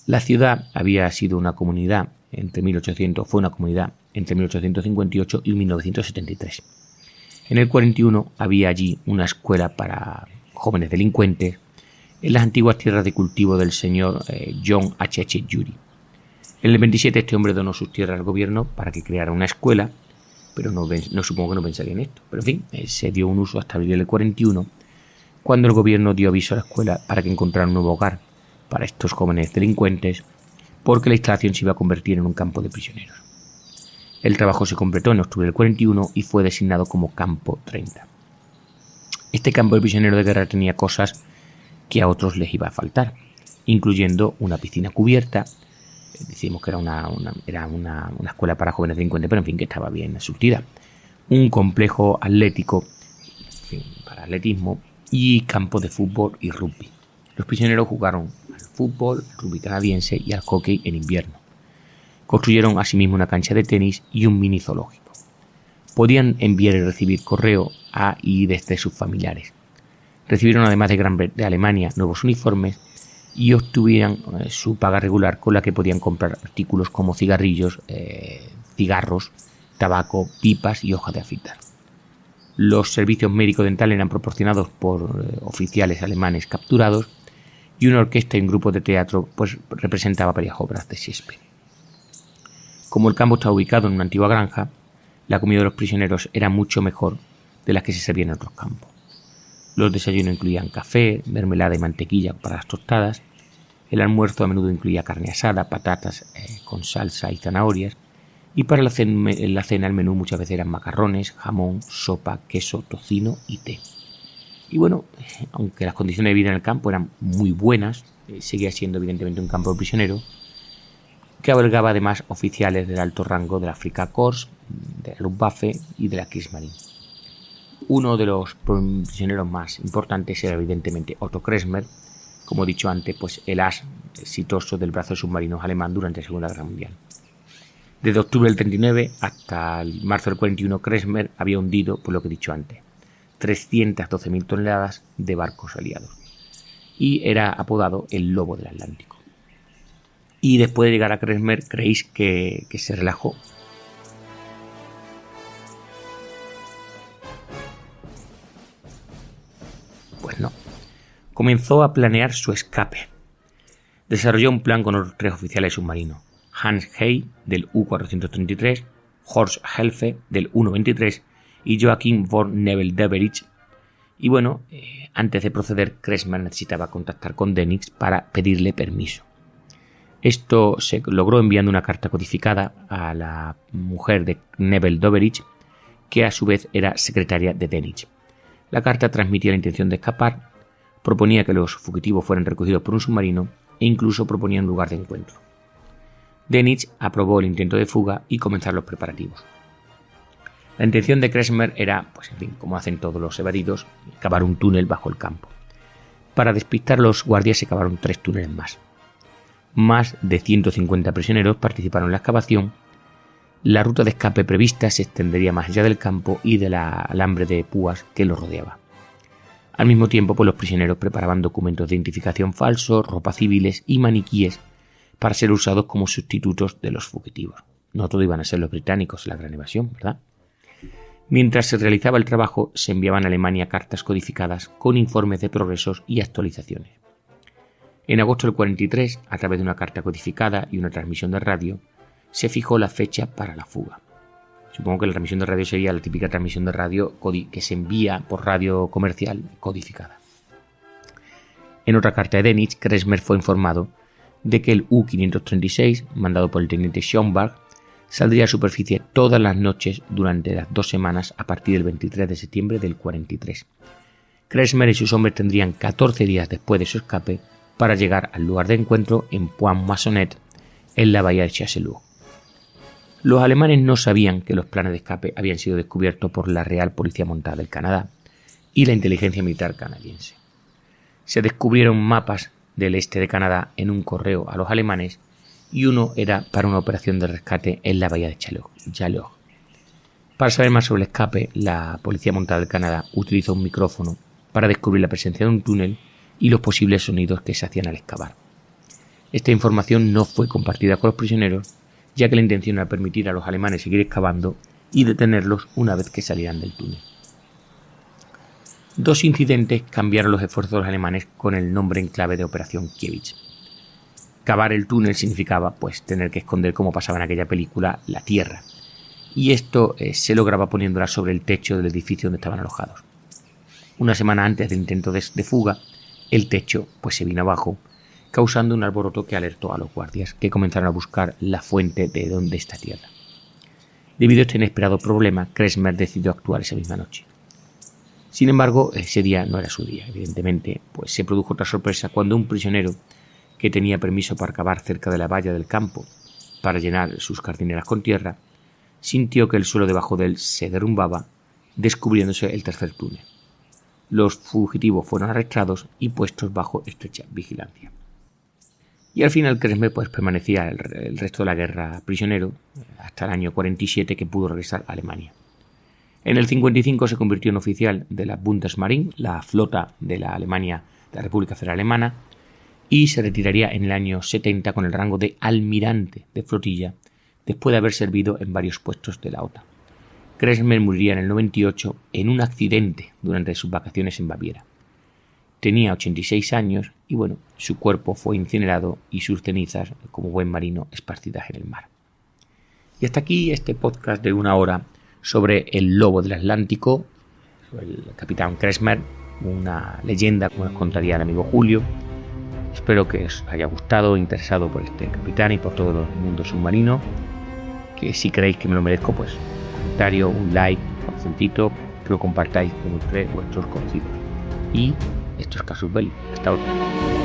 La ciudad había sido una comunidad entre 1858 y 1973. En el 41 había allí una escuela para jóvenes delincuentes en las antiguas tierras de cultivo del señor John H.H. Jury. En el 27 este hombre donó sus tierras al gobierno para que creara una escuela, pero no supongo que no pensaría en esto. Pero en fin, se dio un uso hasta abril del 41, cuando el gobierno dio aviso a la escuela para que encontrara un nuevo hogar para estos jóvenes delincuentes, porque la instalación se iba a convertir en un campo de prisioneros. El trabajo se completó en octubre del 41 y fue designado como Campo 30. Este campo de prisioneros de guerra tenía cosas que a otros les iba a faltar, incluyendo una piscina cubierta. Decimos que era una escuela para jóvenes delincuentes, pero en fin, que estaba bien surtida. Un complejo atlético, en fin, para atletismo, y campos de fútbol y rugby. Los prisioneros jugaron al fútbol, rugby canadiense y al hockey en invierno. Construyeron asimismo una cancha de tenis y un mini zoológico. Podían enviar y recibir correo a y desde sus familiares. Recibieron además de Alemania nuevos uniformes y obtuvieron su paga regular, con la que podían comprar artículos como cigarrillos, cigarros, tabaco, pipas y hojas de afeitar. Los servicios médico-dentales eran proporcionados por oficiales alemanes capturados, y una orquesta y un grupo de teatro pues representaba varias obras de Shakespeare. Como el campo estaba ubicado en una antigua granja, la comida de los prisioneros era mucho mejor de la que se servía en otros campos. Los desayunos incluían café, mermelada y mantequilla para las tostadas. El almuerzo a menudo incluía carne asada, patatas con salsa y zanahorias. Y para la cena el menú muchas veces eran macarrones, jamón, sopa, queso, tocino y té. Y bueno, aunque las condiciones de vida en el campo eran muy buenas, seguía siendo evidentemente un campo de prisioneros, que albergaba además oficiales del alto rango de la Afrika Korps, de la Luftwaffe y de la Kriegsmarine. Uno de los prisioneros más importantes era evidentemente Otto Cresmer, como he dicho antes, pues el as exitoso del brazo de submarinos alemán durante la Segunda Guerra Mundial. Desde octubre del 39 hasta el marzo del 41, Cresmer había hundido, por lo que he dicho antes, 312.000 toneladas de barcos aliados, y era apodado el Lobo del Atlántico. Y después de llegar a Cresmer, ¿creéis que se relajó? comenzó a planear su escape. Desarrolló un plan con otros 3 oficiales submarinos, Hans Hey del U-433, Horst Helfe del U-23 y Joachim von Nebel-Deverich. Y bueno, antes de proceder, Kretschmer necesitaba contactar con Dönitz para pedirle permiso. Esto se logró enviando una carta codificada a la mujer de Nebel-Deverich, que a su vez era secretaria de Dönitz. La carta transmitía la intención de escapar, proponía que los fugitivos fueran recogidos por un submarino e incluso proponía un lugar de encuentro. Dönitz aprobó el intento de fuga y comenzaron los preparativos. La intención de Kretschmer era, pues en fin, como hacen todos los evadidos, cavar un túnel bajo el campo. Para despistar a los guardias se cavaron 3 túneles más. Más de 150 prisioneros participaron en la excavación. La ruta de escape prevista se extendería más allá del campo y del alambre de púas que lo rodeaba. Al mismo tiempo, pues los prisioneros preparaban documentos de identificación falsos, ropas civiles y maniquíes para ser usados como sustitutos de los fugitivos. No todo iban a ser los británicos en la gran evasión, ¿verdad? Mientras se realizaba el trabajo, se enviaban a Alemania cartas codificadas con informes de progresos y actualizaciones. En agosto del 43, a través de una carta codificada y una transmisión de radio, se fijó la fecha para la fuga. Supongo que la transmisión de radio sería la típica transmisión de radio que se envía por radio comercial codificada. En otra carta de Dönitz, Kretschmer fue informado de que el U-536, mandado por el teniente Schomburg, saldría a superficie todas las noches durante las 2 semanas a partir del 23 de septiembre del 43. Kretschmer y sus hombres tendrían 14 días después de su escape para llegar al lugar de encuentro en Point-Maçonnet, en la bahía de Chasseloup. Los alemanes no sabían que los planes de escape habían sido descubiertos por la Real Policía Montada del Canadá y la inteligencia militar canadiense. Se descubrieron mapas del este de Canadá en un correo a los alemanes y uno era para una operación de rescate en la bahía de Chaloc. Para saber más sobre el escape, la Policía Montada del Canadá utilizó un micrófono para descubrir la presencia de un túnel y los posibles sonidos que se hacían al excavar. Esta información no fue compartida con los prisioneros, ya que la intención era permitir a los alemanes seguir excavando y detenerlos una vez que salieran del túnel. 2 incidentes cambiaron los esfuerzos de los alemanes con el nombre en clave de Operación Kievitz. Cavar el túnel significaba, pues, tener que esconder, como pasaba en aquella película, la tierra, y esto se lograba poniéndola sobre el techo del edificio donde estaban alojados. Una semana antes del intento de fuga, el techo pues se vino abajo, causando un alboroto que alertó a los guardias, que comenzaron a buscar la fuente de donde está tierra. Debido a este inesperado problema, Kretschmer decidió actuar esa misma noche. Sin embargo, ese día no era su día, evidentemente, pues se produjo otra sorpresa cuando un prisionero que tenía permiso para cavar cerca de la valla del campo para llenar sus jardineras con tierra, sintió que el suelo debajo de él se derrumbaba, descubriéndose el tercer túnel. Los fugitivos fueron arrestados y puestos bajo estrecha vigilancia. Y al final Kretschmer pues permanecía el resto de la guerra prisionero hasta el año 47, que pudo regresar a Alemania. En el 55 se convirtió en oficial de la Bundesmarine, la flota de la Alemania, de la República Federal Alemana, y se retiraría en el año 70 con el rango de almirante de flotilla, después de haber servido en varios puestos de la OTAN. Kretschmer moriría en el 98 en un accidente durante sus vacaciones en Baviera. Tenía 86 años y bueno, su cuerpo fue incinerado y sus cenizas, como buen marino, esparcidas en el mar. Y hasta aquí este podcast de 1 hora sobre el lobo del Atlántico, sobre el capitán Kretschmer, una leyenda, como nos contaría el amigo Julio. Espero que os haya gustado, interesado por este capitán y por todo el mundo submarino, que si creéis que me lo merezco, pues un comentario, un like, un corazoncito, que lo compartáis con vuestros conocidos. Y esto es Casus Belli. Hasta otra.